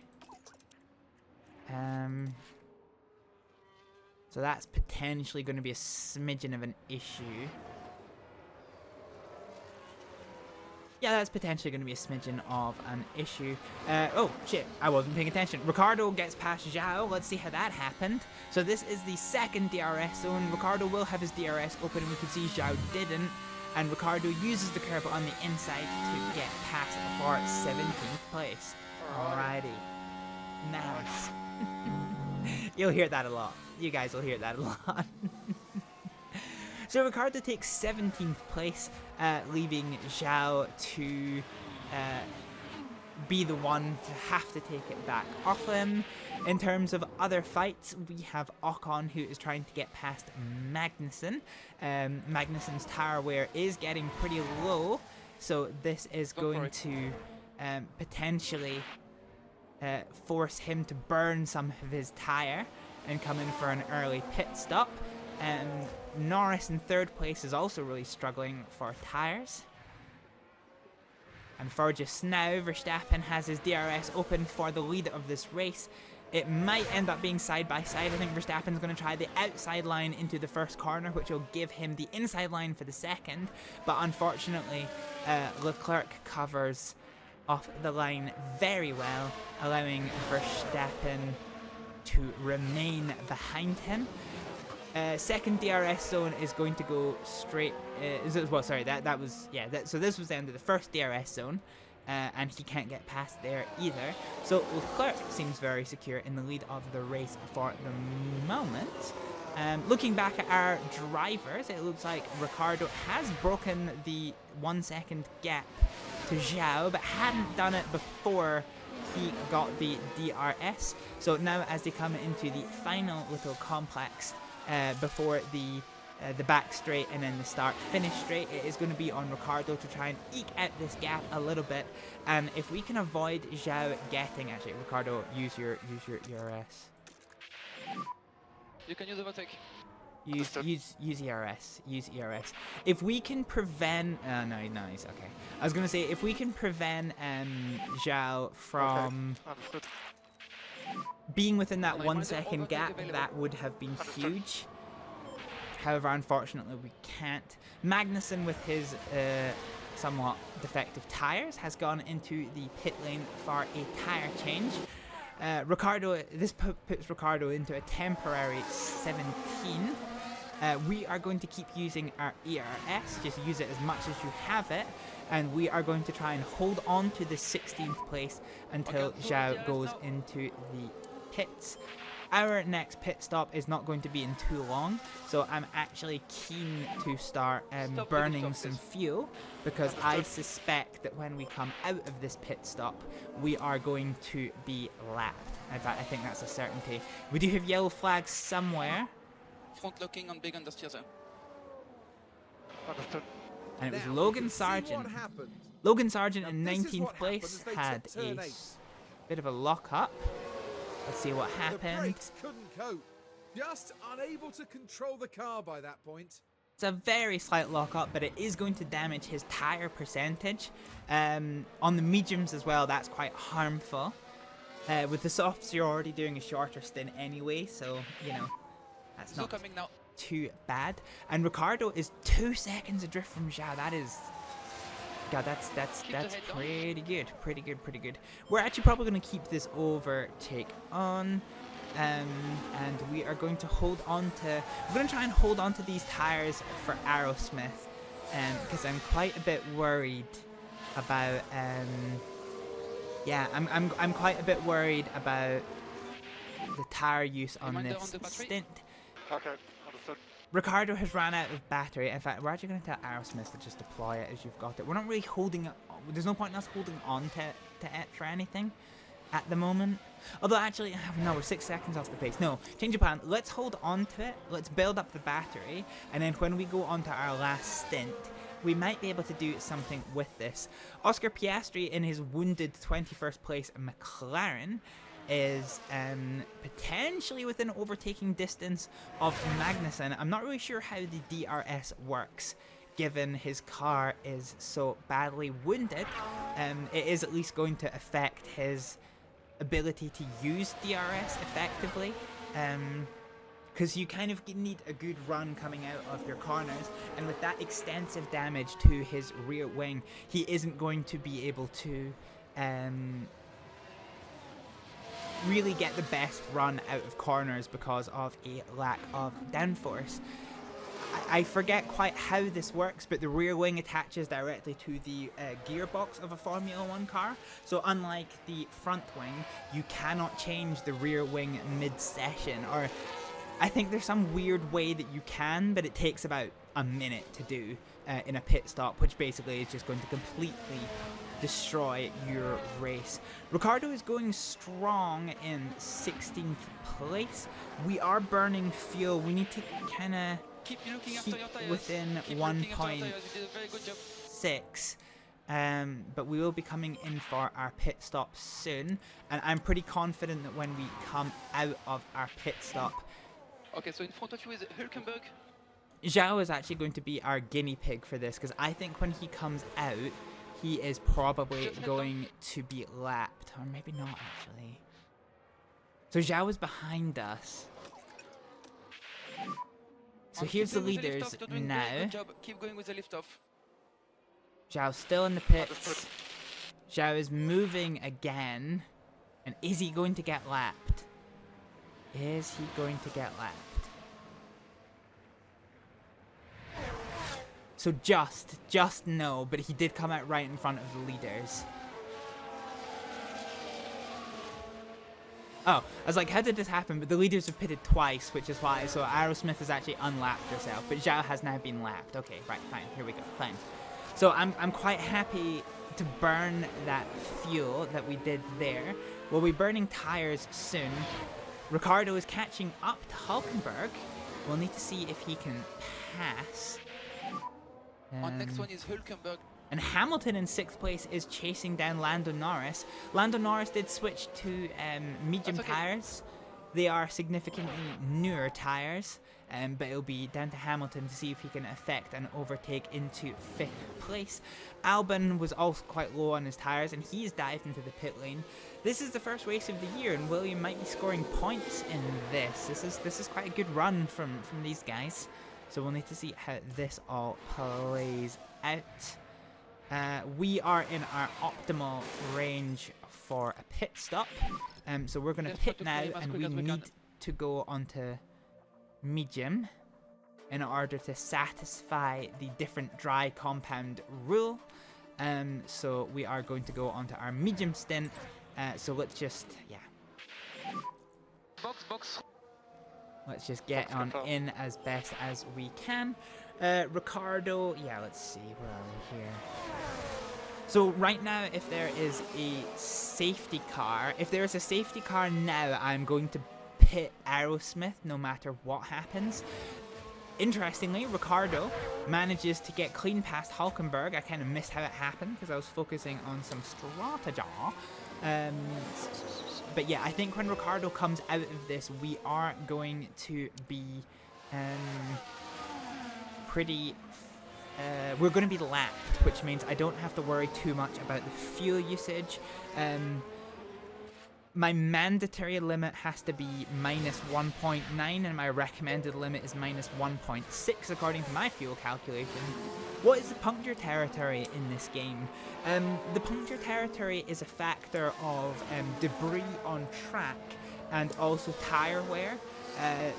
So that's potentially going to be a smidgen of an issue. Yeah, that's potentially going to be a smidgen of an issue. Oh, shit, I wasn't paying attention. Ricciardo gets past Zhao. Let's see how that happened. So this is the second DRS zone. Ricciardo will have his DRS open, and we can see Zhao didn't. And Ricciardo uses the curb on the inside to get past for 17th place. Alrighty. Nice. You'll hear that a lot. You guys will hear that a lot. So Ricciardo takes 17th place, leaving Zhao to be the one to have to take it back off him. In terms of other fights, we have Ocon, who is trying to get past Magnussen. Magnussen's tire wear is getting pretty low, so this is going to potentially force him to burn some of his tire and come in for an early pit stop. Norris in 3rd place is also really struggling for tires. And for just now, Verstappen has his DRS open for the lead of this race. It might end up being side by side. I think Verstappen's going to try the outside line into the first corner, which will give him the inside line for the second. But unfortunately, Leclerc covers off the line very well, allowing Verstappen to remain behind him. Second DRS zone is going to go straight. Well, sorry, that was so this was the end of the first DRS zone, and he can't get past there either. So Leclerc seems very secure in the lead of the race for the moment. Looking back at our drivers, it looks like Ricciardo has broken the 1 second gap to Zhao, but hadn't done it before he got the DRS. So now, as they come into the final little complex, before the back straight and then the start finish straight, it is going to be on Ricciardo to try and eke out this gap a little bit. And if we can avoid Zhao getting, actually, Ricciardo, use your ERS. You can use overtake. Use ERS. Use ERS. If we can prevent, no, he's okay. I was gonna say, if we can prevent Zhao from being within that 1 second gap, that would have been huge. However, unfortunately, we can't. Magnussen, with his somewhat defective tires, has gone into the pit lane for a tire change. This puts Ricciardo into a temporary 17. We are going to keep using our ERS, just use it as much as you have it, and we are going to try and hold on to the 16th place until Zhao goes into the pits. Our next pit stop is not going to be in too long, so I'm actually keen to start burning some fuel, because I suspect that when we come out of this pit stop, we are going to be lapped. In fact, I think that's a certainty. We do have yellow flags somewhere. Front locking on big understeer there. And it was Logan Sargent. Logan Sargent in 19th place had a bit of a lock up. Let's see what happened. The brakes couldn't cope. Just unable to control the car by that point. It's a very slight lock up, but it is going to damage his tire percentage. On the mediums as well, that's quite harmful. With the softs, you're already doing a shorter stint anyway, so, you know, that's not too bad. And Ricciardo is 2 seconds adrift from Zhao. That is... God, that's pretty good. Pretty good. We're actually probably going to keep this overtake on. and we are going to hold on to. We're going to try and hold on to these tires for Aerosmith, because I'm quite a bit worried about. Yeah, I'm quite a bit worried about the tire use on Reminder this on the battery? stint. Okay, understood. Ricardo has ran out of battery. In fact, we're actually going to tell Aerosmith to just deploy it as you've got it. We're not really holding it. There's no point in us holding on to it for anything at the moment. Although actually, no, we're 6 seconds off the pace. No, change of plan. Let's hold on to it. Let's build up the battery. And then when we go on to our last stint, we might be able to do something with this. Oscar Piastri in his wounded 21st place McLaren is potentially within overtaking distance of Magnussen. I'm not really sure how the DRS works, given his car is so badly wounded. It is at least going to affect his ability to use DRS effectively, because you kind of need a good run coming out of your corners, and with that extensive damage to his rear wing, he isn't going to be able to really get the best run out of corners because of a lack of downforce. I forget quite how this works, but the rear wing attaches directly to the gearbox of a Formula 1 car. So unlike the front wing, you cannot change the rear wing mid-session. Or I think there's some weird way that you can, but it takes about a minute to do in a pit stop, which basically is just going to completely destroy your race. Ricardo is going strong in 16th place. We are burning fuel. We need to kind of Keep looking keep after your tires. within Keep looking after your tires. You did a 1.6, very good job. but we will be coming in for our pit stop soon, and I'm pretty confident that when we come out of our pit stop, Okay, so in front of you is Hülkenberg. Zhao is actually going to be our guinea pig for this, because I think when he comes out, he is probably going to be lapped, or maybe not actually. So Zhao is behind us. So here's the Keep going with leaders lift-off. You're doing now. very good job. Keep going with the lift off. Zhao's still in the pits. Zhao is moving again. And is he going to get lapped? Is he going to get lapped? So just no, but he did come out right in front of the leaders. Oh, I was like, how did this happen? But the leaders have pitted twice, which is why. So Aerosmith has actually unlapped herself, but Zhao has now been lapped. Okay, right, fine. Here we go. Fine. So I'm quite happy to burn that fuel that we did there. We'll be burning tires soon. Ricardo is catching up to Hülkenberg. We'll need to see if he can pass. On next one is Hülkenberg. And Hamilton in 6th place is chasing down Lando Norris. Lando Norris did switch to medium That's okay. tires. They are significantly newer tires, but it'll be down to Hamilton to see if he can effect an overtake into 5th place. Albon was also quite low on his tires, and he's dived into the pit lane. This is the first race of the year, and William might be scoring points in this. This is quite a good run from these guys. So we'll need to see how this all plays out. We are in our optimal range for a pit stop. So we're going to Let's pit try to now, play as and quick we as we need can. to go onto medium in order to satisfy the different dry compound rule. So we are going to go onto our medium stint. So let's just, Box. let's just get on in as best as we can. Ricardo, let's see, where are we here? So right now, if there is a safety car, now, I'm going to pit Aerosmith no matter what happens. Interestingly, Ricardo manages to get clean past Hülkenberg. I kind of missed how it happened because I was focusing on some strategy. But yeah, I think when Ricardo comes out of this, we are going to be we're going to be lapped, which means I don't have to worry too much about the fuel usage. My mandatory limit has to be minus 1.9, and my recommended limit is minus 1.6 according to my fuel calculation. What is the puncture territory in this game? The puncture territory is a factor of debris on track and also tire wear.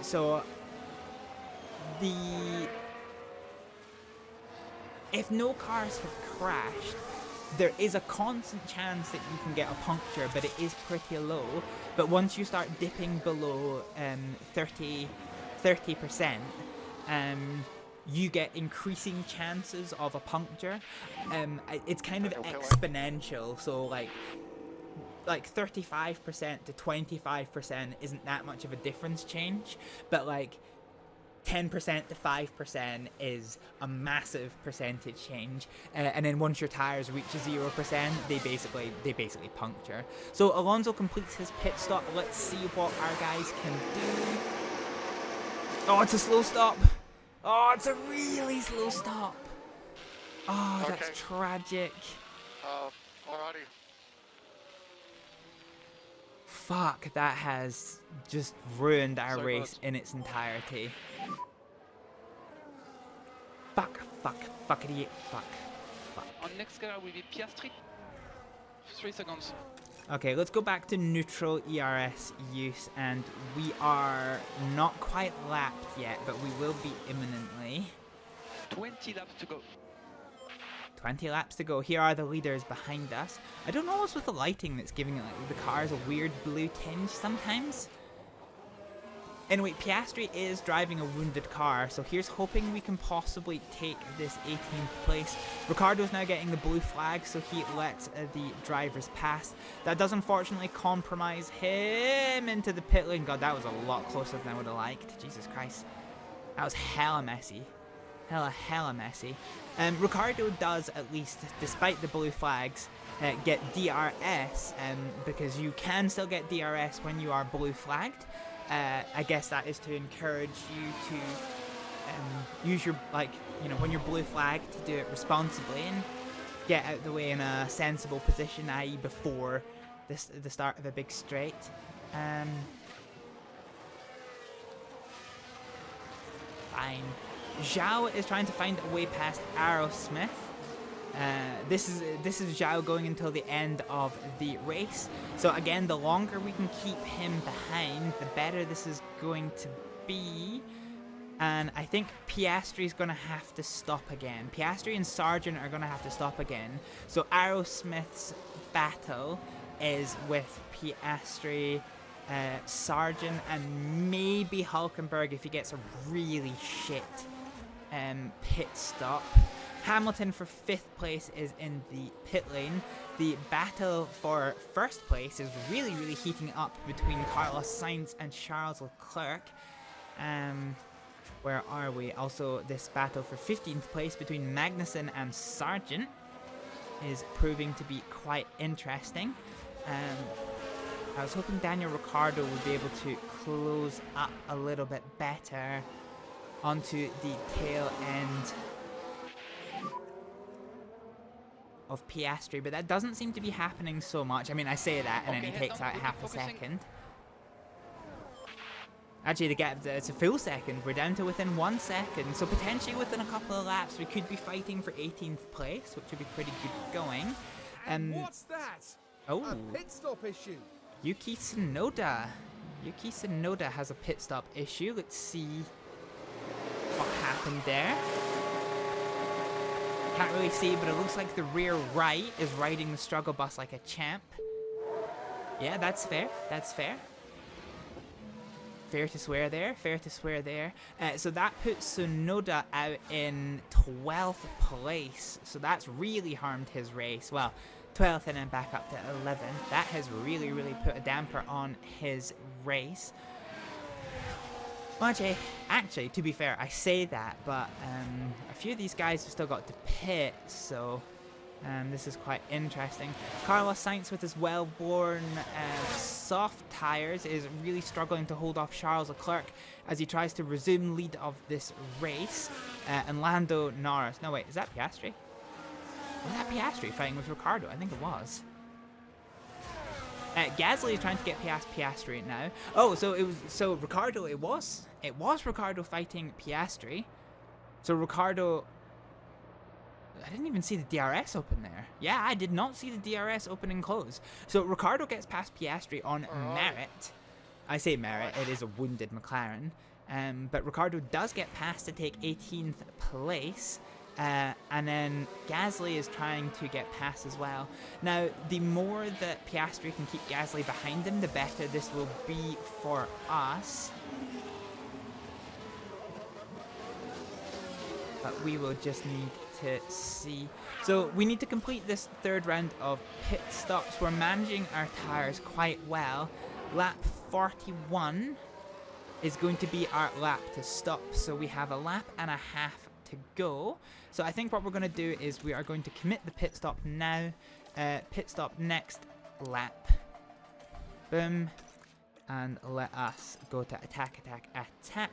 So if no cars have crashed, there is a constant chance that you can get a puncture, but it is pretty low. But once you start dipping below 30%, you get increasing chances of a puncture. It's kind of exponential, so like 35% to 25% isn't that much of a difference change, but like 10% to 5% is a massive percentage change, and then once your tires reach 0%, they basically puncture. So Alonso completes his pit stop. Let's see what our guys can do. Oh, it's a slow stop. Oh, it's a really slow stop. Oh, Okay. that's tragic. Alrighty. Fuck, that has just ruined our Sorry, race boss. in its entirety. Fuckity, fuck. On next car will be Piastri. 3 seconds. Okay, let's go back to neutral ERS use, and we are not quite lapped yet, but we will be imminently. 20 laps to go. 20 laps to go. Here are the leaders behind us. I don't know what's with the lighting that's giving it like the cars a weird blue tinge sometimes. Anyway, Piastri is driving a wounded car, so here's hoping we can possibly take this 18th place. Ricciardo's now getting the blue flag, so he lets the drivers pass. That does unfortunately compromise him into the pit lane. God, that was a lot closer than I would have liked. Jesus Christ. That was hella messy. Hella messy. Ricciardo does, at least, despite the blue flags, get DRS, because you can still get DRS when you are blue flagged. I guess that is to encourage you to use your, like, you know, when you're blue flagged, to do it responsibly and get out the way in a sensible position, i.e. before the start of a big straight. Fine. Zhao is trying to find a way past Aerosmith. This is Zhao going until the end of the race. So again, the longer we can keep him behind, the better this is going to be. And I think Piastri is going to have to stop again. Piastri and Sargent are going to have to stop again. So Aerosmith's battle is with Piastri, Sargent, and maybe Hülkenberg if he gets a really shit pit stop. Hamilton for 5th place is in the pit lane. The battle for 1st place is really heating up between Carlos Sainz and Charles Leclerc. Where are we? Also, this battle for 15th place between Magnussen and Sargent is proving to be quite interesting. I was hoping Daniel Ricciardo would be able to close up a little bit better onto the tail end of Piastri, but that doesn't seem to be happening so much. I mean, I say that, and then he takes out half a second. Actually, the gap, it's a full second. We're down to within 1 second, so potentially within a couple of laps, we could be fighting for 18th place, which would be pretty good going. And what's that? Oh, A pit stop issue. Yuki Tsunoda. Yuki Tsunoda has a pit stop issue. Let's see what happened there. Can't really see, but it looks like the rear right is riding the struggle bus like a champ. Yeah, that's fair. That's fair. Fair to swear there. Fair to swear there. So that puts Tsunoda out in 12th place. So that's really harmed his race. Well, 12th and then back up to 11th. That has really put a damper on his race. Well, actually, to be fair, I say that, but a few of these guys have still got to pit, so this is quite interesting. Carlos Sainz with his well-worn soft tyres is really struggling to hold off Charles Leclerc as he tries to resume lead of this race. And Lando Norris, no wait, is that Piastri? Was that Piastri fighting with Ricciardo? I think it was. Gasly is trying to get past Piastri now. Oh, so Ricciardo, it was Ricciardo fighting Piastri. So Ricciardo, I didn't even see the DRS open there. Yeah, I did not see the DRS open and close. So Ricciardo gets past Piastri on merit. I say merit, it is a wounded McLaren. But Ricciardo does get past to take 18th place. And then Gasly is trying to get past as well. Now, the more that Piastri can keep Gasly behind him, the better this will be for us. But we will just need to see. So we need to complete this third round of pit stops. We're managing our tyres quite well. Lap 41 is going to be our lap to stop. So we have a lap and a half to go. So I think what we're going to do is we are going to commit the pit stop now. Pit stop next lap. Boom. And let us go to attack, attack, attack.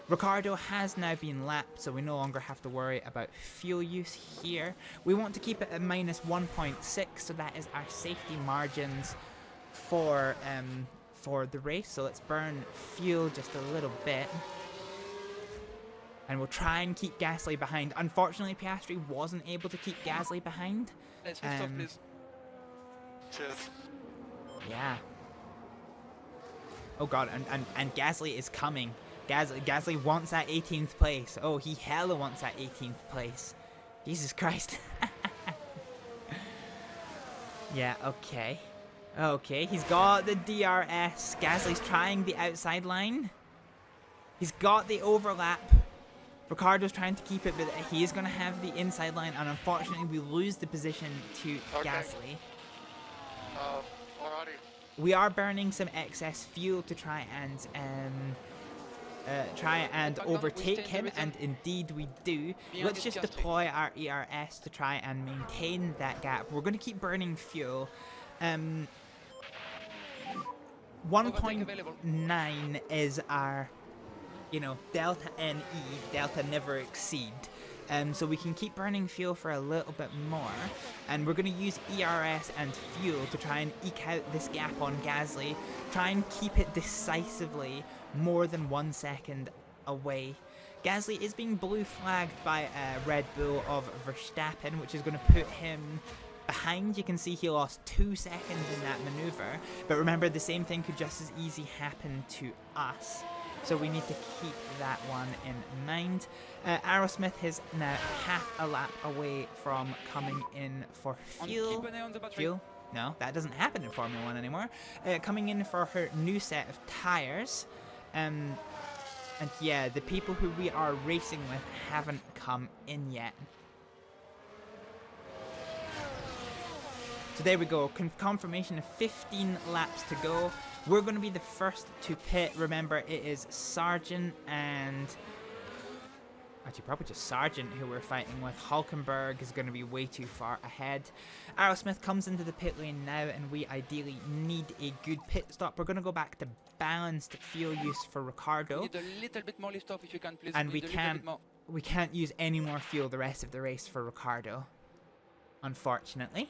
Ricciardo has now been lapped, so we no longer have to worry about fuel use here. We want to keep it at minus 1.6, so that is our safety margins for the race. So let's burn fuel just a little bit. And we'll try and keep Gasly behind. Unfortunately, Piastri wasn't able to keep Gasly behind. Let's stop, please. Cheers. Yeah. Oh god, and Gasly is coming. Gasly wants that 18th place. Oh, he hella wants that 18th place. Jesus Christ. Yeah, okay. Okay, he's got the DRS. Gasly's trying the outside line. He's got the overlap. Ricciardo's trying to keep it, but he is going to have the inside line, and unfortunately we lose the position to Gasly. Alrighty. We are burning some excess fuel to try and overtake him, and indeed we do. Let's just deploy our ERS to try and maintain that gap. We're going to keep burning fuel. 1.9 is our, you know, delta NE, delta never exceed. So we can keep burning fuel for a little bit more, and we're going to use ERS and fuel to try and eke out this gap on Gasly, try and keep it decisively more than 1 second away. Gasly is being blue flagged by Red Bull of Verstappen, which is going to put him behind. You can see he lost 2 seconds in that maneuver, but remember, the same thing could just as easy happen to us. So we need to keep that one in mind. Aerosmith is now half a lap away from coming in for fuel. Fuel? No, that doesn't happen in Formula 1 anymore. Coming in for her new set of tyres. And yeah, the people who we are racing with haven't come in yet. So there we go, confirmation of 15 laps to go. We're going to be the first to pit. Remember, it is Sargent and... actually, probably just Sargent who we're fighting with. Hulkenberg is going to be way too far ahead. Aerosmith comes into the pit lane now, and we ideally need a good pit stop. We're going to go back to balanced fuel use for Ricciardo. We need a little bit more lift off if you can, please. And we can't use any more fuel the rest of the race for Ricciardo, unfortunately.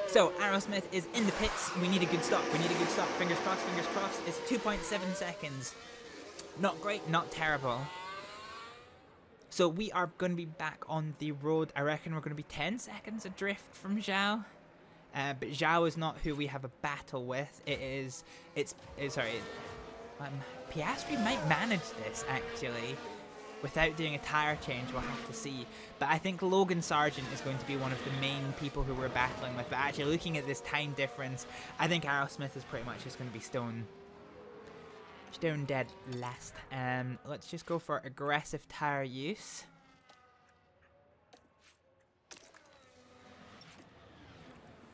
So, Aerosmith is in the pits. We need a good stop. We need a good stop. Fingers crossed, fingers crossed. It's 2.7 seconds. Not great, not terrible. So, we are going to be back on the road. I reckon we're going to be 10 seconds adrift from Zhao. But Zhao is not who we have a battle with. Piastri might manage this, actually. Without doing a tyre change, we'll have to see. But I think Logan Sargent is going to be one of the main people who we're battling with. But actually, looking at this time difference, I think Aerosmith is pretty much just going to be stone dead last. Let's just go for aggressive tyre use.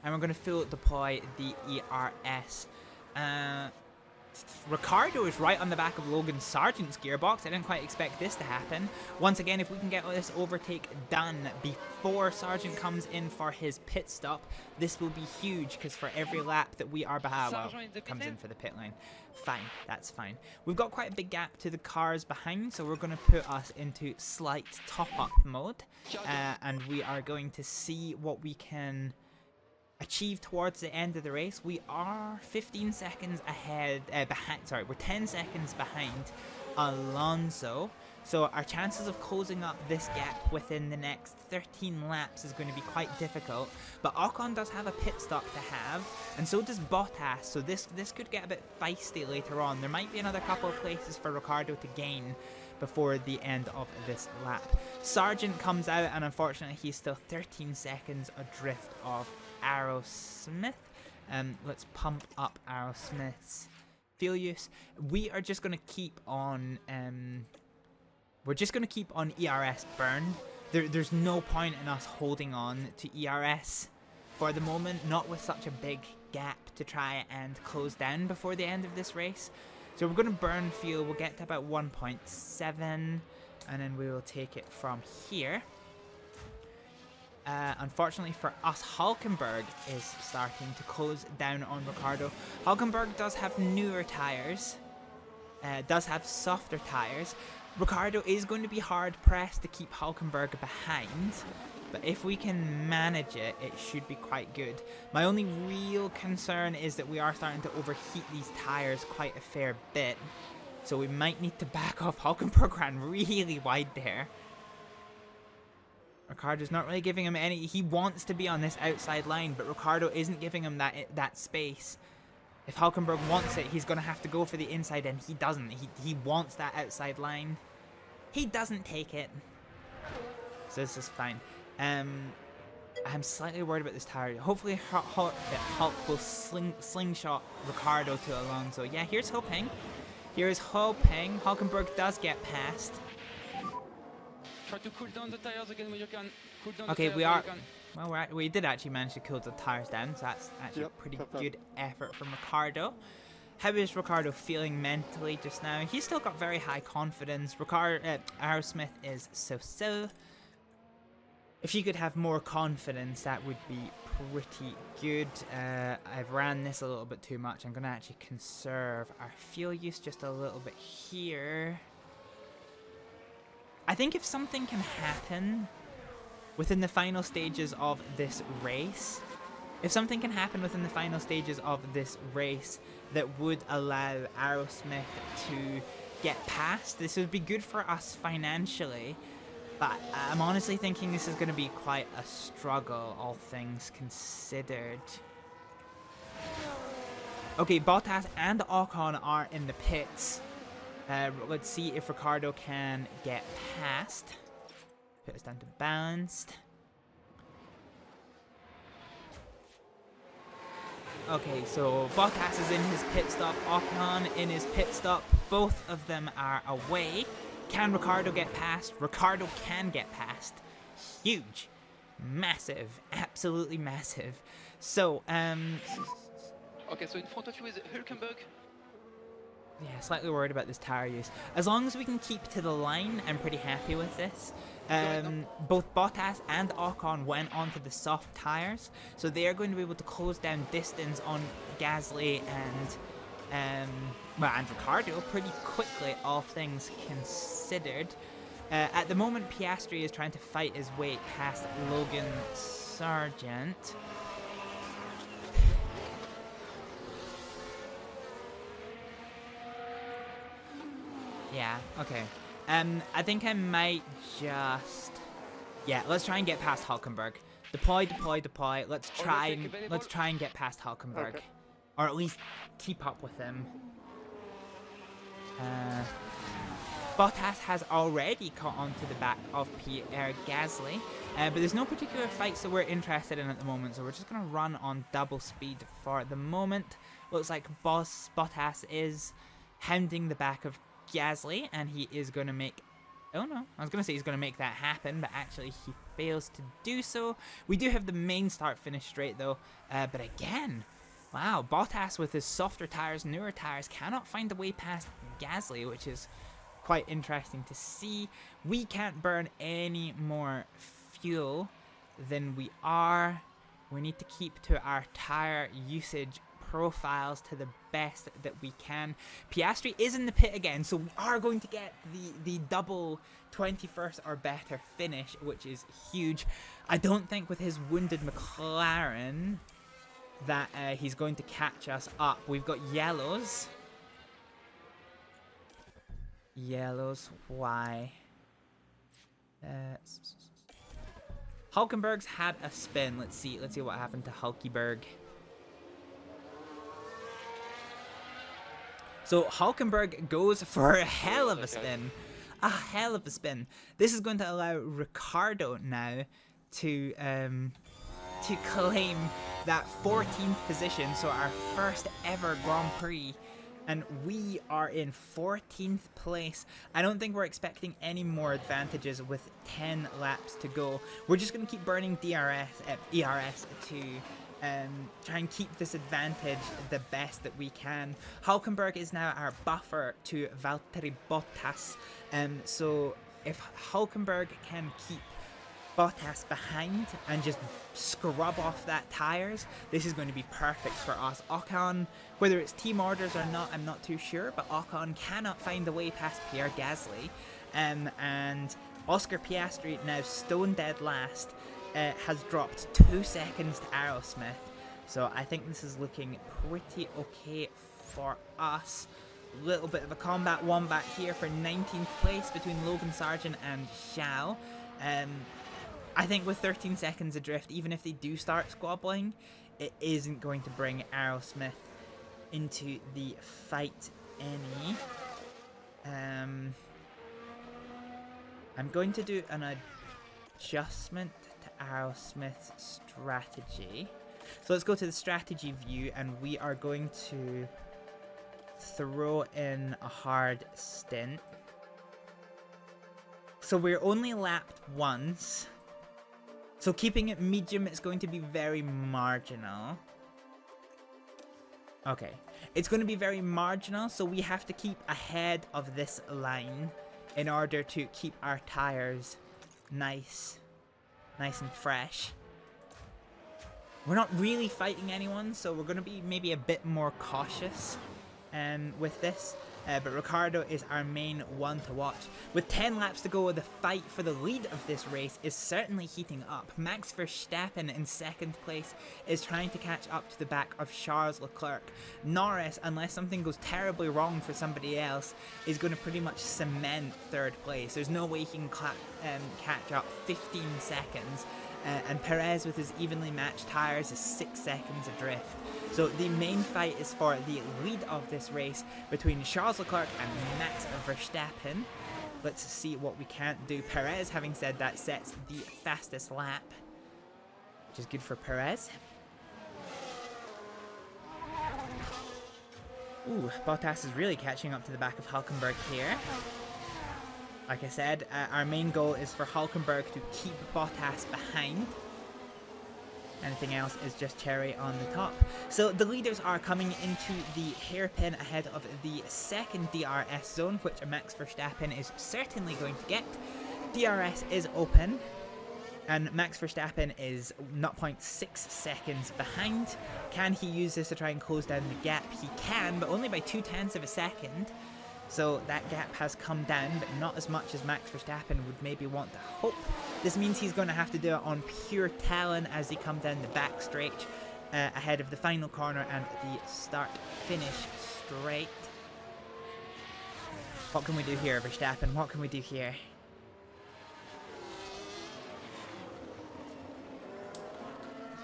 And we're going to full deploy the ERS. Ricciardo is right on the back of Logan Sargent's gearbox. I didn't quite expect this to happen. Once again, if we can get this overtake done before Sargent comes in for his pit stop, this will be huge, because for every lap that we are behind, comes in for the pit lane. Fine, that's fine. We've got quite a big gap to the cars behind, so we're going to put us into slight top-up mode, and we are going to see what we can achieve towards the end of the race. We are 15 seconds ahead, we're 10 seconds behind Alonso. So our chances of closing up this gap within the next 13 laps is going to be quite difficult. But Ocon does have a pit stop to have, and so does Bottas. So this could get a bit feisty later on. There might be another couple of places for Ricciardo to gain before the end of this lap. Sargent comes out, and unfortunately he's still 13 seconds adrift of Aerosmith. Let's pump up Aerosmith's fuel use. We are just going to keep on we're just going to keep on ERS burn. There's no point in us holding on to ERS for the moment, not with such a big gap to try and close down before the end of this race. So we're going to burn fuel. We'll get to about 1.7, and then we will take it from here. Unfortunately for us, Hülkenberg is starting to close down on Ricciardo. Hülkenberg does have newer tyres, does have softer tyres. Ricciardo is going to be hard pressed to keep Hülkenberg behind, but if we can manage it, it should be quite good. My only real concern is that we are starting to overheat these tyres quite a fair bit, so we might need to back off. Hülkenberg ran really wide there. Ricciardo's not really giving him any. He wants to be on this outside line, but Ricciardo isn't giving him that space. If Hülkenberg wants it, he's going to have to go for the inside, and he doesn't. He wants that outside line. He doesn't take it. So this is fine. I'm slightly worried about this tire. Hopefully Hulk will slingshot Ricciardo to Alonso. Yeah, here's hoping. Here's hoping. Hülkenberg does get past. Try to cool down the tires again when you can. Cool down Okay, the we tires are. when you can. Well, we did actually manage to cool the tires down, so that's actually a pretty good effort from Ricciardo. How is Ricciardo feeling mentally just now? He's still got very high confidence. Aerosmith is so-so. If he could have more confidence, that would be pretty good. I've ran this a little bit too much. I'm going to actually conserve our fuel use just a little bit here. I think if something can happen within the final stages of this race, that would allow Aerosmith to get past, this would be good for us financially, but I'm honestly thinking this is going to be quite a struggle, all things considered. Okay, Bottas and Ocon are in the pits. Let's see if Ricciardo can get past. Put us down to balanced. Okay, so Bottas is in his pit stop, Ocon in his pit stop. Both of them are away. Can Ricciardo get past? Ricciardo can get past. Huge. Massive. Absolutely massive. So, Okay, so in front of you is Hülkenberg. yeah, slightly worried about this tire use. As long as we can keep to the line, I'm pretty happy with this. Both Bottas and Ocon went onto the soft tires, so they are going to be able to close down distance on Gasly and Ricciardo pretty quickly, all things considered. At the moment, Piastri is trying to fight his way past Logan Sargent. Yeah, okay. I think I might just... Yeah, let's try and get past Hülkenberg. Deploy. Let's try and get past Hülkenberg. Okay. Or at least keep up with him. Bottas has already caught onto the back of Pierre Gasly. But there's no particular fights that we're interested in at the moment, so we're just going to run on double speed for the moment. Looks like Bottas is hounding the back of Gasly, and he is going to make... Oh no, I was going to say he's going to make that happen, but actually he fails to do so. We do have the main start-finish straight though, but again, wow, Bottas with his softer tyres, newer tyres, cannot find a way past Gasly, which is quite interesting to see. We can't burn any more fuel than we are. We need to keep to our tyre usage profiles to the best that we can. Piastri is in the pit again, so we are going to get the double 21st or better finish, which is huge. I don't think with his wounded McLaren that he's going to catch us up. We've got yellows. Yellows, why? Hulkenberg's had a spin. Let's see what happened to Hulkenberg. So Hulkenberg goes for a hell of a spin. A hell of a spin. This is going to allow Ricciardo now to claim that 14th position, so our first ever Grand Prix, and we are in 14th place. I don't think we're expecting any more advantages with 10 laps to go. We're just going to keep burning ERS to try and keep this advantage the best that we can. Hulkenberg is now our buffer to Valtteri Bottas, so if Hulkenberg can keep Bottas behind and just scrub off that tyres, this is going to be perfect for us. Ocon, whether it's team orders or not, I'm not too sure, but Ocon cannot find a way past Pierre Gasly, and Oscar Piastri, now stone dead last, has dropped 2 seconds to Aerosmith, so I think this is looking pretty okay for us. Little bit of a combat wombat here for 19th place between Logan Sargent and Zhao. I think with 13 seconds adrift, even if they do start squabbling, it isn't going to bring Aerosmith into the fight any. I'm going to do an adjustment to Aerosmith's strategy. So let's go to the strategy view, and we are going to throw in a hard stint. So we're only lapped once. So keeping it medium is going to be very marginal. Okay. It's going to be very marginal, so we have to keep ahead of this line in order to keep our tires nice and fresh. We're not really fighting anyone, so we're going to be maybe a bit more cautious with this. But Ricciardo is our main one to watch. With 10 laps to go, the fight for the lead of this race is certainly heating up. Max Verstappen in second place is trying to catch up to the back of Charles Leclerc. Norris, unless something goes terribly wrong for somebody else, is going to pretty much cement third place. There's no way he can catch up 15 seconds. And Perez, with his evenly matched tyres, is 6 seconds adrift. So the main fight is for the lead of this race between Charles Leclerc and Max Verstappen. Let's see what we can't do. Perez, having said that, sets the fastest lap, which is good for Perez. Ooh, Bottas is really catching up to the back of Hulkenberg here. Like I said, our main goal is for Hulkenberg to keep Bottas behind. Anything else is just cherry on the top. So the leaders are coming into the hairpin ahead of the second DRS zone, which Max Verstappen is certainly going to get. DRS is open, and Max Verstappen is 0.6 seconds behind. Can he use this to try and close down the gap? He can, but only by 0.2 of a second. So that gap has come down, but not as much as Max Verstappen would maybe want to hope. This means he's going to have to do it on pure talent as they come down the back straight ahead of the final corner and the start-finish straight. What can we do here, Verstappen? What can we do here?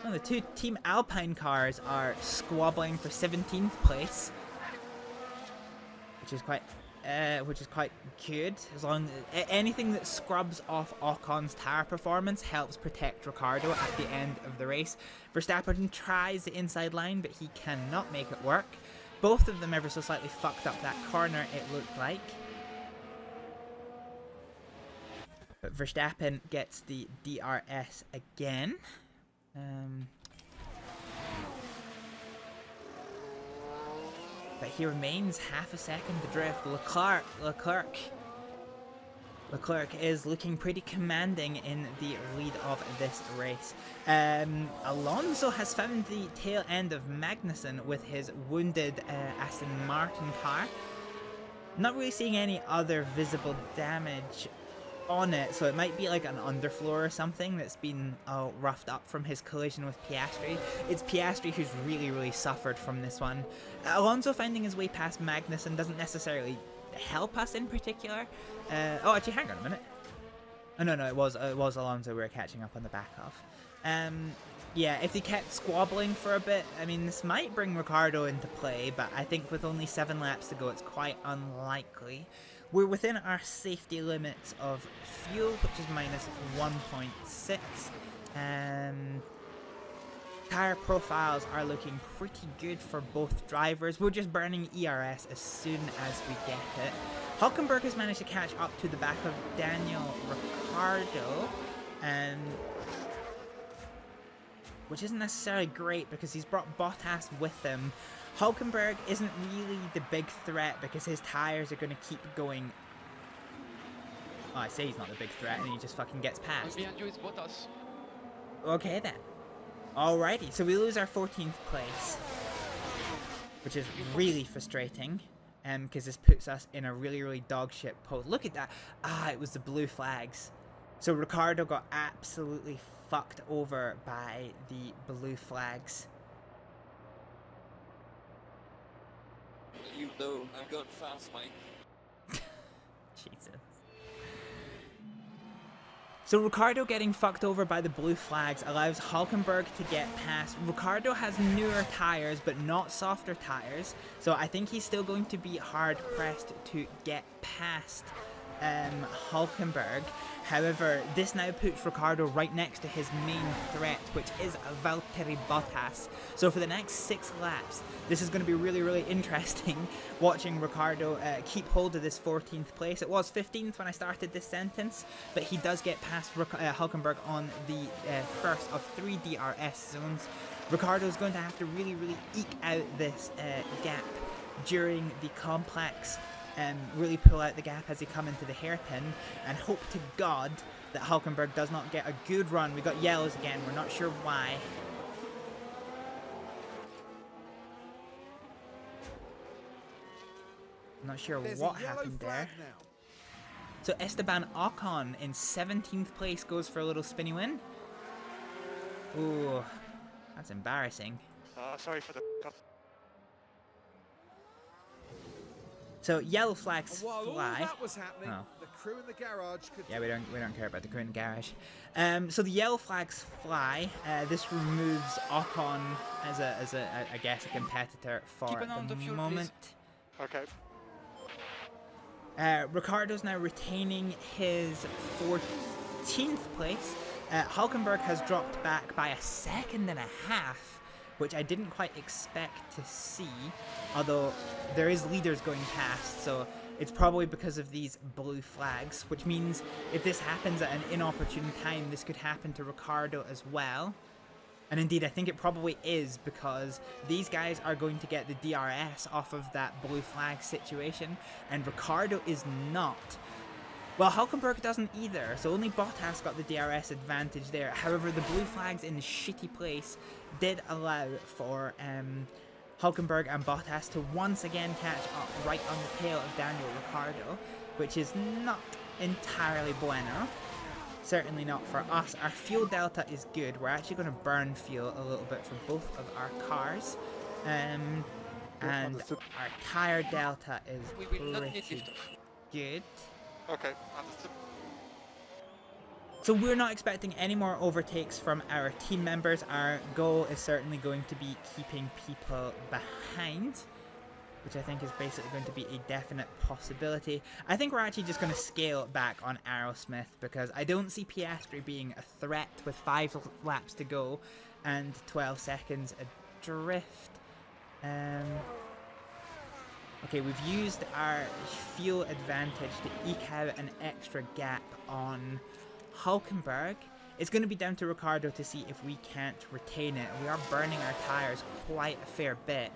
Well, the two Team Alpine cars are squabbling for 17th place. Which is quite good. As long as anything that scrubs off Ocon's tire performance helps protect Ricciardo at the end of the race. Verstappen tries the inside line, but he cannot make it work. Both of them ever so slightly fucked up that corner, it looked like. But Verstappen gets the DRS again. But he remains half a second adrift. Leclerc is looking pretty commanding in the lead of this race. Alonso has found the tail end of Magnussen with his wounded Aston Martin car. Not really seeing any other visible damage on it, so it might be like an underfloor or something that's been roughed up from his collision with Piastri. It's Piastri who's really suffered from this one. Alonso finding his way past Magnussen doesn't necessarily help us in particular. Oh, actually, hang on a minute. Oh, no, it was Alonso we were catching up on the back of. Yeah, if they kept squabbling for a bit, I mean, this might bring Ricciardo into play, but I think with only 7 laps to go, it's quite unlikely. We're within our safety limits of fuel, which is minus 1.6. Tire profiles are looking pretty good for both drivers. We're just burning ERS as soon as we get it. Hülkenberg has managed to catch up to the back of Daniel Ricciardo, which isn't necessarily great because he's brought Bottas with him. Hülkenberg isn't really the big threat because his tires are going to keep going. Oh, I say he's not the big threat and he just fucking gets past. Behind you is Bottas. Okay then. Alrighty, so we lose our 14th place, which is really frustrating, because this puts us in a really dog shit pose. Look at that. Ah, it was the blue flags. So Ricciardo got absolutely fucked over by the blue flags. You know, I'm going fast, mate. Jesus. So Ricciardo getting fucked over by the blue flags allows Hülkenberg to get past. Ricciardo has newer tires, but not softer tires, so I think he's still going to be hard pressed to get past Hülkenberg. However, this now puts Ricciardo right next to his main threat, which is Valtteri Bottas. So for the next 6 laps, this is going to be really interesting watching Ricciardo keep hold of this 14th place. It was 15th when I started this sentence, but he does get past Hülkenberg on the first of 3 DRS zones. Ricciardo is going to have to really eke out this gap during the complex. Really pull out the gap as they come into the hairpin and hope to God that Hülkenberg does not get a good run. We got yellows again, we're not sure why. I'm not sure what happened there. So Esteban Ocon in 17th place goes for a little spinny win. Ooh, that's embarrassing. Sorry for the cut. So yellow flags While all fly. that was happening, Oh. the crew in the garage could Yeah, we don't care about the crew in the garage. So the yellow flags fly. This removes Ocon as I guess a competitor for Keep an eye on the the fuel, moment. Okay. Ricciardo's now retaining his 14th place. Hülkenberg has dropped back by 1.5 seconds, which I didn't quite expect to see, although there is leaders going past, so it's probably because of these blue flags, which means if this happens at an inopportune time, this could happen to Ricciardo as well. And indeed, I think it probably is, because these guys are going to get the DRS off of that blue flag situation, and Ricciardo is not. Well, Hülkenberg doesn't either, so only Bottas got the DRS advantage there. However, the blue flags in the shitty place did allow for Hülkenberg and Bottas to once again catch up right on the tail of Daniel Ricciardo, which is not entirely bueno. Certainly not for us. Our fuel delta is good. We're actually going to burn fuel a little bit for both of our cars. And our tire delta is We will not need pretty lift. good. Okay, understood. So we're not expecting any more overtakes from our team members. Our goal is certainly going to be keeping people behind, which I think is basically going to be a definite possibility. I think we're actually just going to scale back on Aerosmith because I don't see Piastri being a threat with 5 laps to go and 12 seconds adrift. Okay, we've used our fuel advantage to eke out an extra gap on Hülkenberg. It's going to be down to Ricciardo to see if we can't retain it. We are burning our tyres quite a fair bit.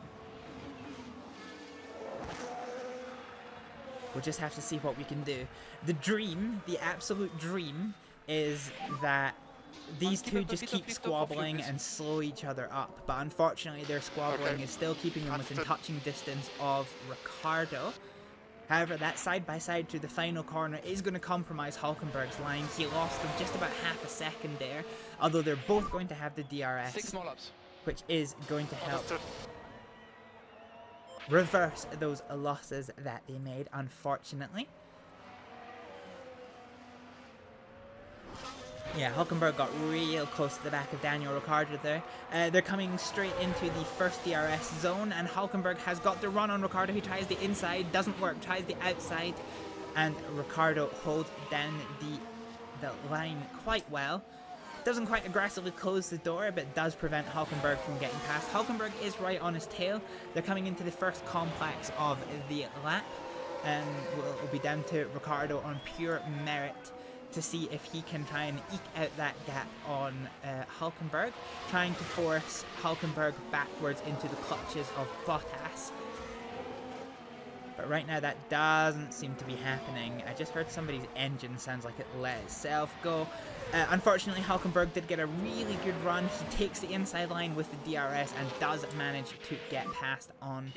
We'll just have to see what we can do. The dream, the absolute dream, is that these two just keep squabbling and slow each other up. But unfortunately, their squabbling is still keeping them within touching distance of Ricciardo. However, that side-by-side to the final corner is going to compromise Hülkenberg's line. He lost them just about half a second there, although they're both going to have the DRS, 6 more laps. which is going to help. Understood. reverse those losses that they made, unfortunately. Yeah, Hulkenberg got real close to the back of Daniel Ricciardo there. They're coming straight into the first DRS zone, and Hulkenberg has got the run on Ricciardo. He tries the inside, doesn't work, tries the outside, and Ricciardo holds down the line quite well. Doesn't quite aggressively close the door, but does prevent Hulkenberg from getting past. Hulkenberg is right on his tail. They're coming into the first complex of the lap, and it'll be down to Ricciardo on pure merit to see if he can try and eke out that gap on Hulkenberg, trying to force Hulkenberg backwards into the clutches of Bottas. But right now that doesn't seem to be happening. I just heard somebody's engine sounds like it let itself go. Unfortunately, Hulkenberg did get a really good run. He takes the inside line with the DRS and does manage to get past on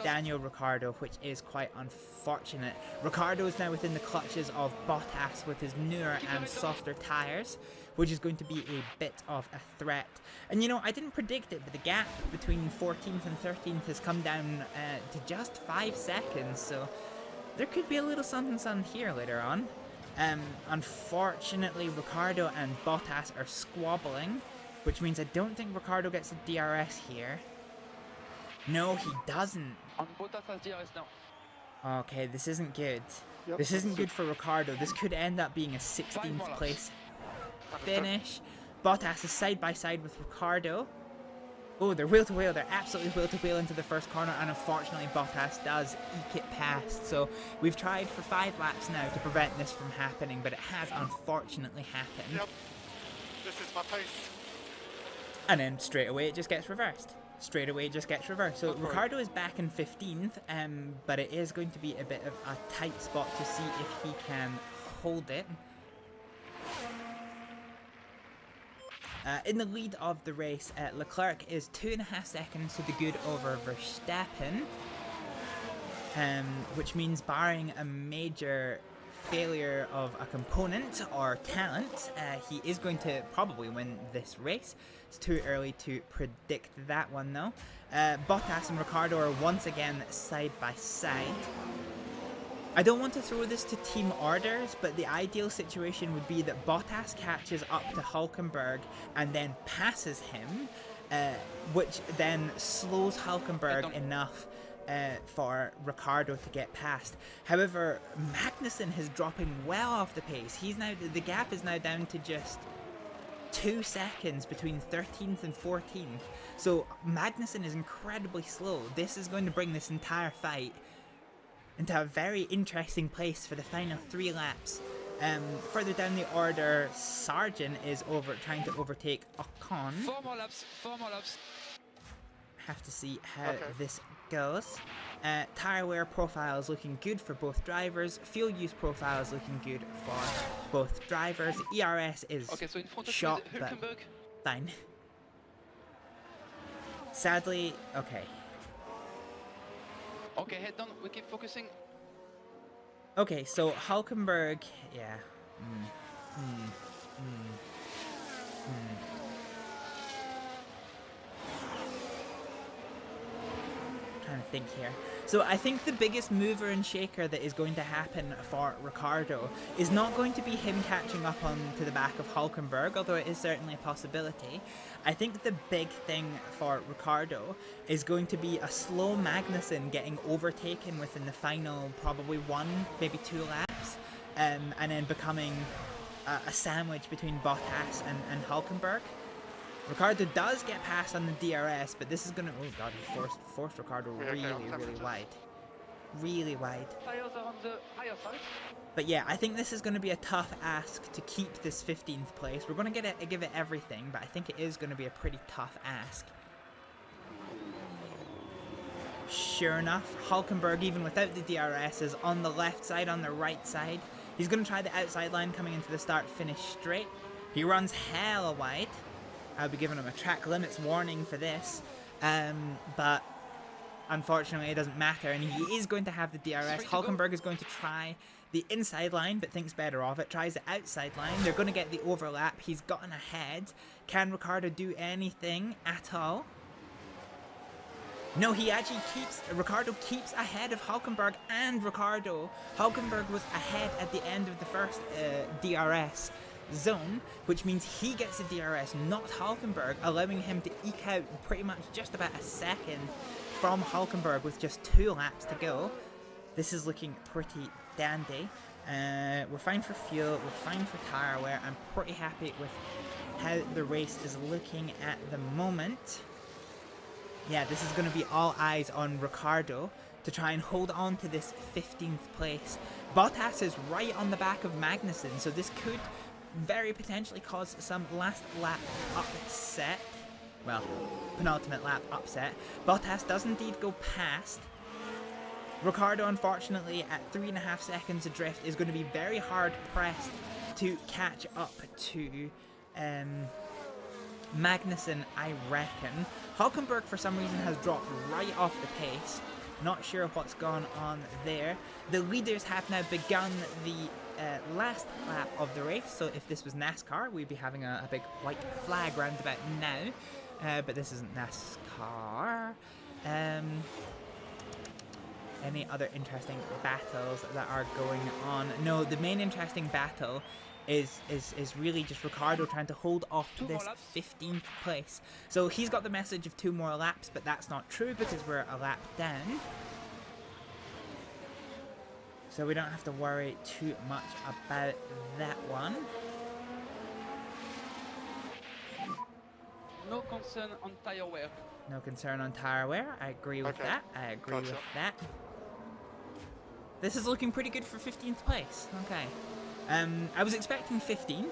Daniel Ricciardo, which is quite unfortunate. Ricciardo is now within the clutches of Bottas with his newer and softer tyres, which is going to be a bit of a threat. And you know, I didn't predict it, but the gap between 14th and 13th has come down to just 5 seconds, so there could be a little something here later on. Unfortunately, Ricciardo and Bottas are squabbling, which means I don't think Ricciardo gets a DRS here. No, he doesn't. Bottas has DRS now. Okay, this isn't good. Yep. This isn't good for Ricciardo. This could end up being a 16th place finish. Bottas is side by side with Ricciardo. Oh, they're wheel to wheel. They're absolutely wheel to wheel into the first corner, and unfortunately Bottas does eke it past. So we've tried for 5 laps now to prevent this from happening, but it has unfortunately happened. Yep. This is my pace. And then straight away it just gets reversed. Straight away it just gets reversed. So Ricciardo is back in 15th, but it is going to be a bit of a tight spot to see if he can hold it. In the lead of the race, Leclerc is 2.5 seconds to the good over Verstappen, which means barring a major failure of a component or talent, he is going to probably win this race. It's too early to predict that one though. Bottas and Ricciardo are once again side by side. I don't want to throw this to team orders, but the ideal situation would be that Bottas catches up to Hulkenberg and then passes him, which then slows Hulkenberg enough for Ricciardo to get past. However, Magnussen is dropping well off the pace. The gap is now down to just 2 seconds between 13th and 14th. So Magnussen is incredibly slow. This is going to bring this entire fight into a very interesting place for the final 3 laps. Further down the order, Sargent is trying to overtake Ocon. 4 more laps, 4 more laps. Have to see how this goes. Tire wear profile is looking good for both drivers. Fuel use profile is looking good for both drivers. ERS is So in front of shot, you, but Hülkenberg. fine. Sadly, okay. Okay, head down, we keep focusing. Okay, so Hulkenberg, yeah. Trying to think here. So I think the biggest mover and shaker that is going to happen for Ricciardo is not going to be him catching up onto the back of Hulkenberg, although it is certainly a possibility. I think the big thing for Ricciardo is going to be a slow Magnussen getting overtaken within the final probably 1, maybe 2 laps, and then becoming a sandwich between Bottas and Hulkenberg. Ricciardo does get past on the DRS, but this is going to... Oh god, he forced Ricciardo really wide. Really wide. Tires are on the higher side. But yeah, I think this is going to be a tough ask to keep this 15th place. We're going to give it everything, but I think it is going to be a pretty tough ask. Sure enough, Hulkenberg, even without the DRS, is on the left side, on the right side. He's going to try the outside line coming into the start-finish straight. He runs hella wide. I'll be giving him a track limits warning for this, but unfortunately it doesn't matter, and he is going to have the DRS. Hulkenberg is going to try the inside line, but thinks better of it, tries the outside line. They're going to get the overlap. He's gotten ahead. Can Ricciardo do anything at all? No, he actually Ricciardo keeps ahead of Hulkenberg and Ricciardo. Hulkenberg was ahead at the end of the first DRS zone, which means he gets the DRS, not Hulkenberg, allowing him to eke out pretty much just about a second from Hulkenberg with just 2 laps to go. This is looking pretty dandy. We're fine for fuel, we're fine for tyre wear. I'm pretty happy with how the race is looking at the moment. Yeah, this is going to be all eyes on Ricciardo to try and hold on to this 15th place. Bottas is right on the back of Magnussen, so this could very potentially cause some last lap upset. Well, penultimate lap upset. Bottas does indeed go past. Ricciardo, unfortunately, at 3.5 seconds adrift, is going to be very hard pressed to catch up to Magnussen, I reckon. Hulkenberg, for some reason, has dropped right off the pace. Not sure what's gone on there. The leaders have now begun the last lap of the race, so if this was NASCAR, we'd be having a big white flag round about now. But this isn't NASCAR. Any other interesting battles that are going on? No, the main interesting battle is really just Ricciardo trying to hold off this 15th place. So he's got the message of 2 more laps, but that's not true because we're a lap down. So we don't have to worry too much about that one. No concern on tire wear. No concern on tyre wear. I agree with that. I agree with that. This is looking pretty good for 15th place. Okay. I was expecting 15th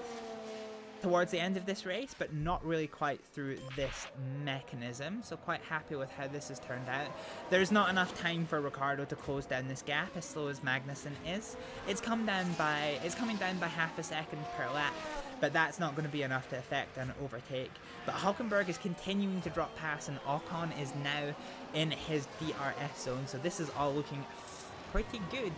towards the end of this race, but not really quite through this mechanism, so quite happy with how this has turned out. There's not enough time for Ricciardo to close down this gap as slow as Magnussen is. It's coming down by half a second per lap, but that's not going to be enough to affect an overtake. But Hulkenberg is continuing to drop past, and Ocon is now in his DRS zone, so this is all looking pretty good.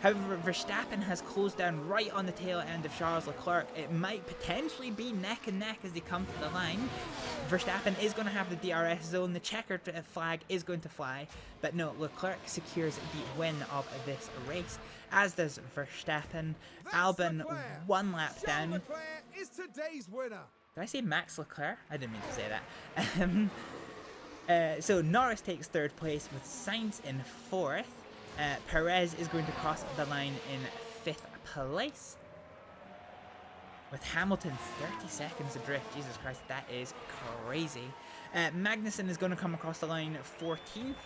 However, Verstappen has closed down right on the tail end of Charles Leclerc. It might potentially be neck and neck as they come to the line. Verstappen is going to have the DRS zone. The checkered flag is going to fly. But no, Leclerc secures the win of this race, as does Verstappen. Albon 1 lap down. Leclerc is today's winner. Did I say Max Leclerc? I didn't mean to say that. So Norris takes 3rd place with Sainz in 4th. Perez is going to cross the line in 5th place. With Hamilton 30 seconds adrift. Jesus Christ, that is crazy. Magnussen is going to come across the line 14th,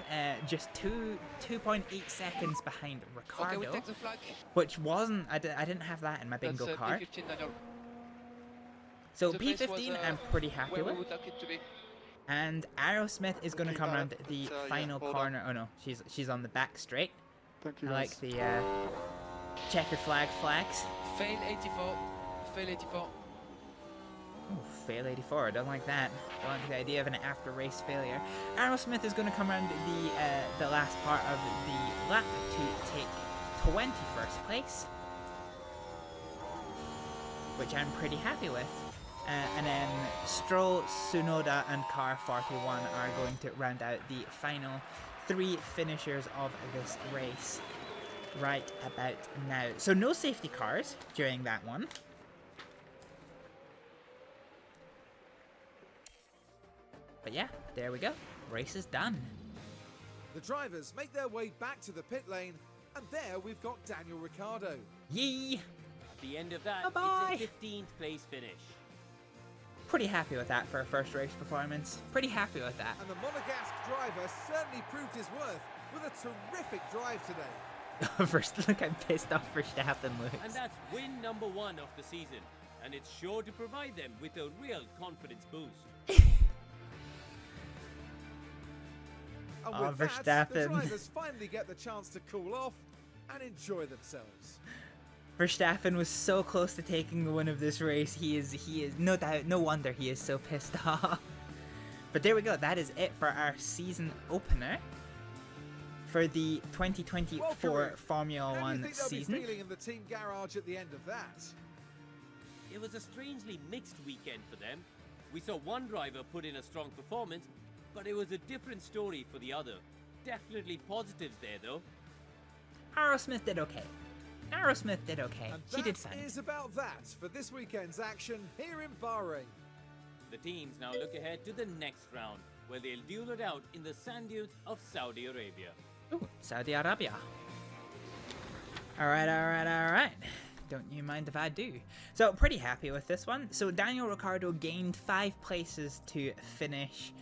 just 2.8 seconds behind Ricciardo. Okay, we take the flag. Which wasn't, I didn't have that in my bingo card. P15, Daniel. So The P15 pace was, I'm pretty happy where we with. would like it to be. And Aerosmith is going to come around the yeah, final hold corner. Oh no, she's on the back straight. Thank you, I like the checkered flags. Fail 84. Fail 84. Oh, fail 84. I don't like that. Don't like the idea of an after race failure. Aerosmith is going to come around the last part of the lap to take 21st place, which I'm pretty happy with. And then Stroll, Tsunoda, and Car 41 are going to round out the final 3 finishers of this race right about now. So no safety cars during that one. But yeah, there we go. Race is done. The drivers make their way back to the pit lane, and there we've got Daniel Ricciardo. Yee! At the end of that, Bye-bye. it's a 15th place finish. Pretty happy with that for a first race performance. Pretty happy with that. And the Monegasque driver certainly proved his worth with a terrific drive today. First, look, I'm pissed off Verstappen looks. And that's win number 1 of the season. And it's sure to provide them with a real confidence boost. And Oh, with that, the Verstappen. drivers finally get the chance to cool off and enjoy themselves. Verstappen was so close to taking the win of this race. He is no doubt, no wonder he is so pissed off. But there we go. That is it for our season opener for the 2024 Formula How do you One think they'll season. be feeling in the team garage at the end of that? It was a strangely mixed weekend for them. We saw one driver put in a strong performance, but it was a different story for the other. Definitely positives there though. Aerosmith did okay. Aerosmith did okay. And She did that fine. is about that for this weekend's action here in Bahrain. The teams now look ahead to the next round, where they'll duel it out in the sand dunes of Saudi Arabia. Ooh, Saudi Arabia. Alright. Don't you mind if I do? So, pretty happy with this one. So, Daniel Ricciardo gained 5 places to finish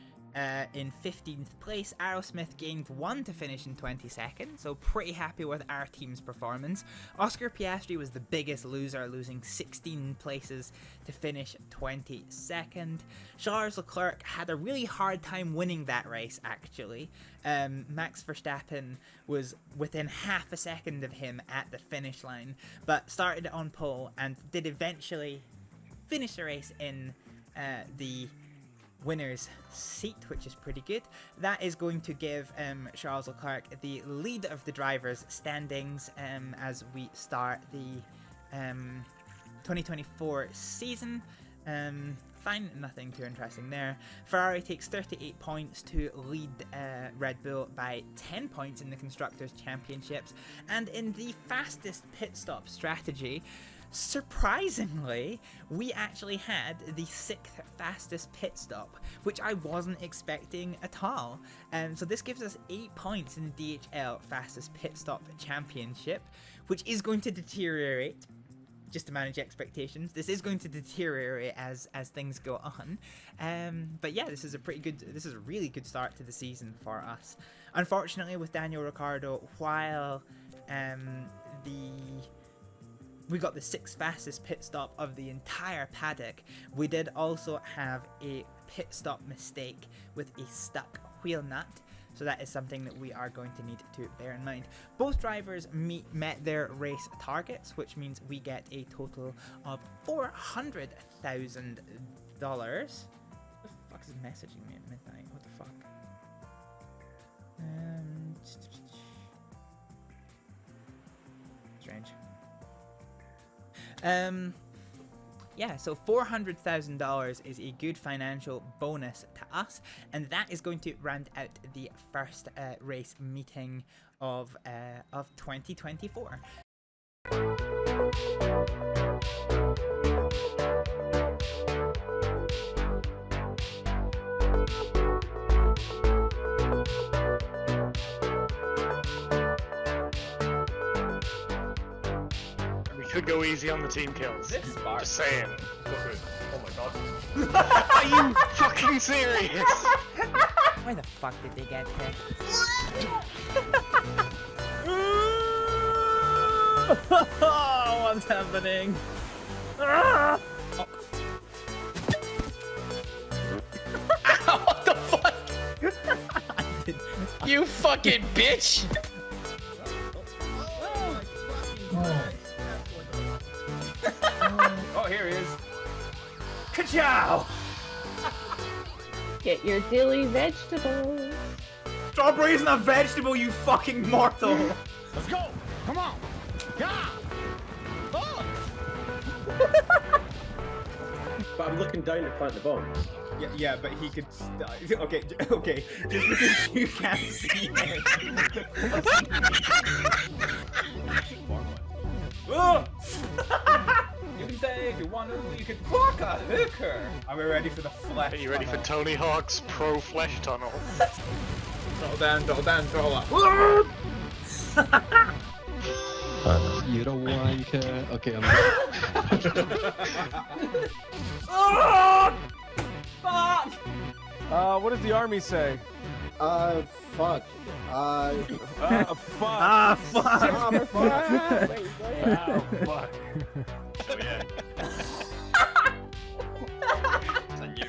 in 15th place. Aerosmith gained 1 to finish in 22nd, so pretty happy with our team's performance. Oscar Piastri was the biggest loser, losing 16 places to finish 22nd. Charles Leclerc had a really hard time winning that race, actually. Max Verstappen was within half a second of him at the finish line, but started on pole and did eventually finish the race in the winner's seat, which is pretty good. That is going to give Charles Leclerc the lead of the drivers' standings as we start the 2024 season. Fine, nothing too interesting there. Ferrari takes 38 points to lead Red Bull by 10 points in the Constructors' Championships. And in the fastest pit stop strategy, surprisingly, we actually had the 6th fastest pit stop, which I wasn't expecting at all. So this gives us 8 points in the DHL fastest pit stop championship, which is going to deteriorate. Just to manage expectations, this is going to deteriorate as things go on. But yeah, this is a really good start to the season for us. Unfortunately, with Daniel Ricciardo, while we got the 6th fastest pit stop of the entire paddock, we did also have a pit stop mistake with a stuck wheel nut. So that is something that we are going to need to bear in mind. Both drivers met their race targets, which means we get a total of $400,000. Who the fuck is messaging me at midnight? What the fuck? Strange. Yeah, so $400,000 is a good financial bonus to us, and that is going to round out the first race meeting of 2024. Could go easy on the team kills. Just saying. Oh my god. Are you fucking serious? Where the fuck did they get hit? What's happening? What the fuck? You fucking bitch! Oh, here he is. Ka-chow! Get your dilly vegetables. Strawberry isn't a vegetable, you fucking mortal! Let's go! Come on! Yeah! Oh! But I'm looking down to plant the bomb. Yeah, but he could. Okay. Just because you can't see it. You can say if you want to, you can fuck a hooker. Are we ready for the flesh? Are you ready for Tony Hawk's Pro Flesh Tunnel? Throttle down, throttle up. You don't like it. Okay, I'm Fuck! What does the army say? fuck. Fuck. Fuck! Fuck. Fuck. Oh yeah. It's on you.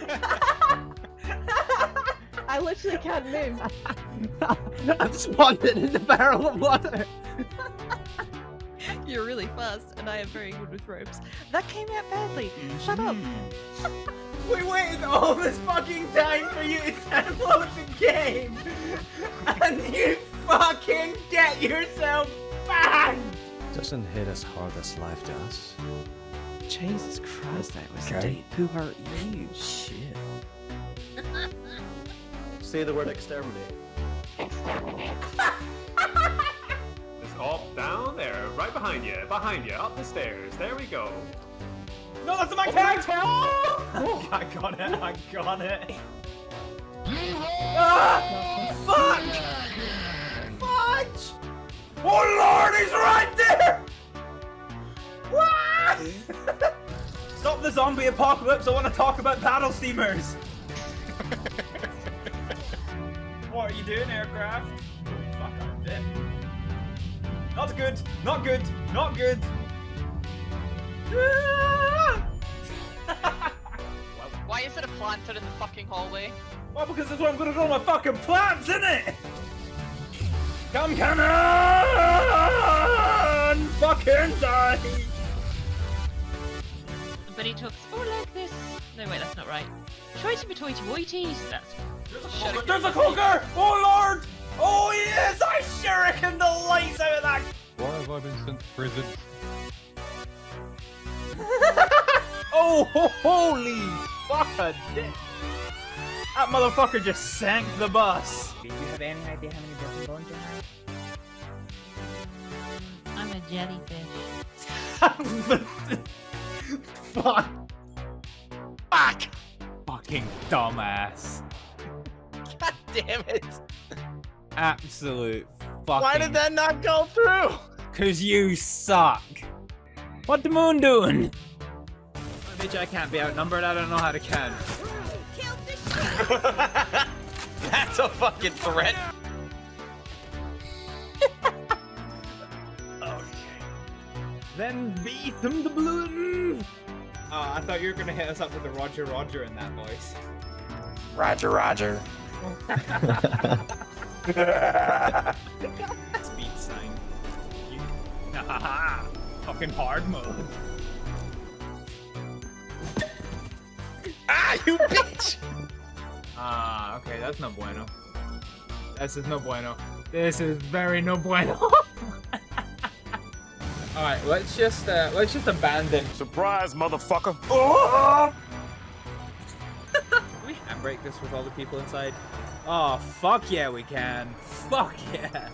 I literally can't move. I'm spawned in the barrel of water. You're really fast, and I am very good with ropes. That came out badly. Shut up. We waited all this fucking time for you to download the game, and you fucking get yourself banned. Doesn't hit as hard as life does. Jesus Christ, that was Okay. deep. Who hurt you? Shit. say the word exterminate. Exterminate. Just up, down, there, right behind you, up the stairs. There we go. No, that's my character! Oh, I got it. Ah! Fuck! Fudge! Oh lord, he's right there! What? Stop the zombie apocalypse, I want to talk about paddle steamers! What are you doing, aircraft? Fuck, I'm dead. Not good, not good, not good! Why is it a planter in the fucking hallway? Well, because that's what I'm gonna do with my fucking plants, innit? Come cannon! Fucking die! But he talks more like this. No, wait, that's not right. Hoity-toity-woities. That's There's a cooker! Oh lord! Oh yes! I shuriken the lights out of that! Why have I been sent to prison? Oh, holy fuck! That motherfucker just sank the bus. Do you have any idea how many broken bones you have? I'm a jellyfish. Fuck! Fuck! Fucking dumbass. God damn it! Absolute fucking. Why did that not go through? Cause you suck. What the moon doing? Bitch, I can't be outnumbered. I don't know how to count. That's a fucking threat. Then beat them the balloon. Oh, I thought you were gonna hit us up with the Roger Roger in that voice. Roger, Roger. Speed sign. You... Fucking hard mode. Ah, you bitch! Ah, okay, that's no bueno. This is no bueno. This is very no bueno. Alright, let's just abandon. Surprise, motherfucker! Oh! We can break this with all the people inside. Oh, fuck yeah, we can. Fuck yeah.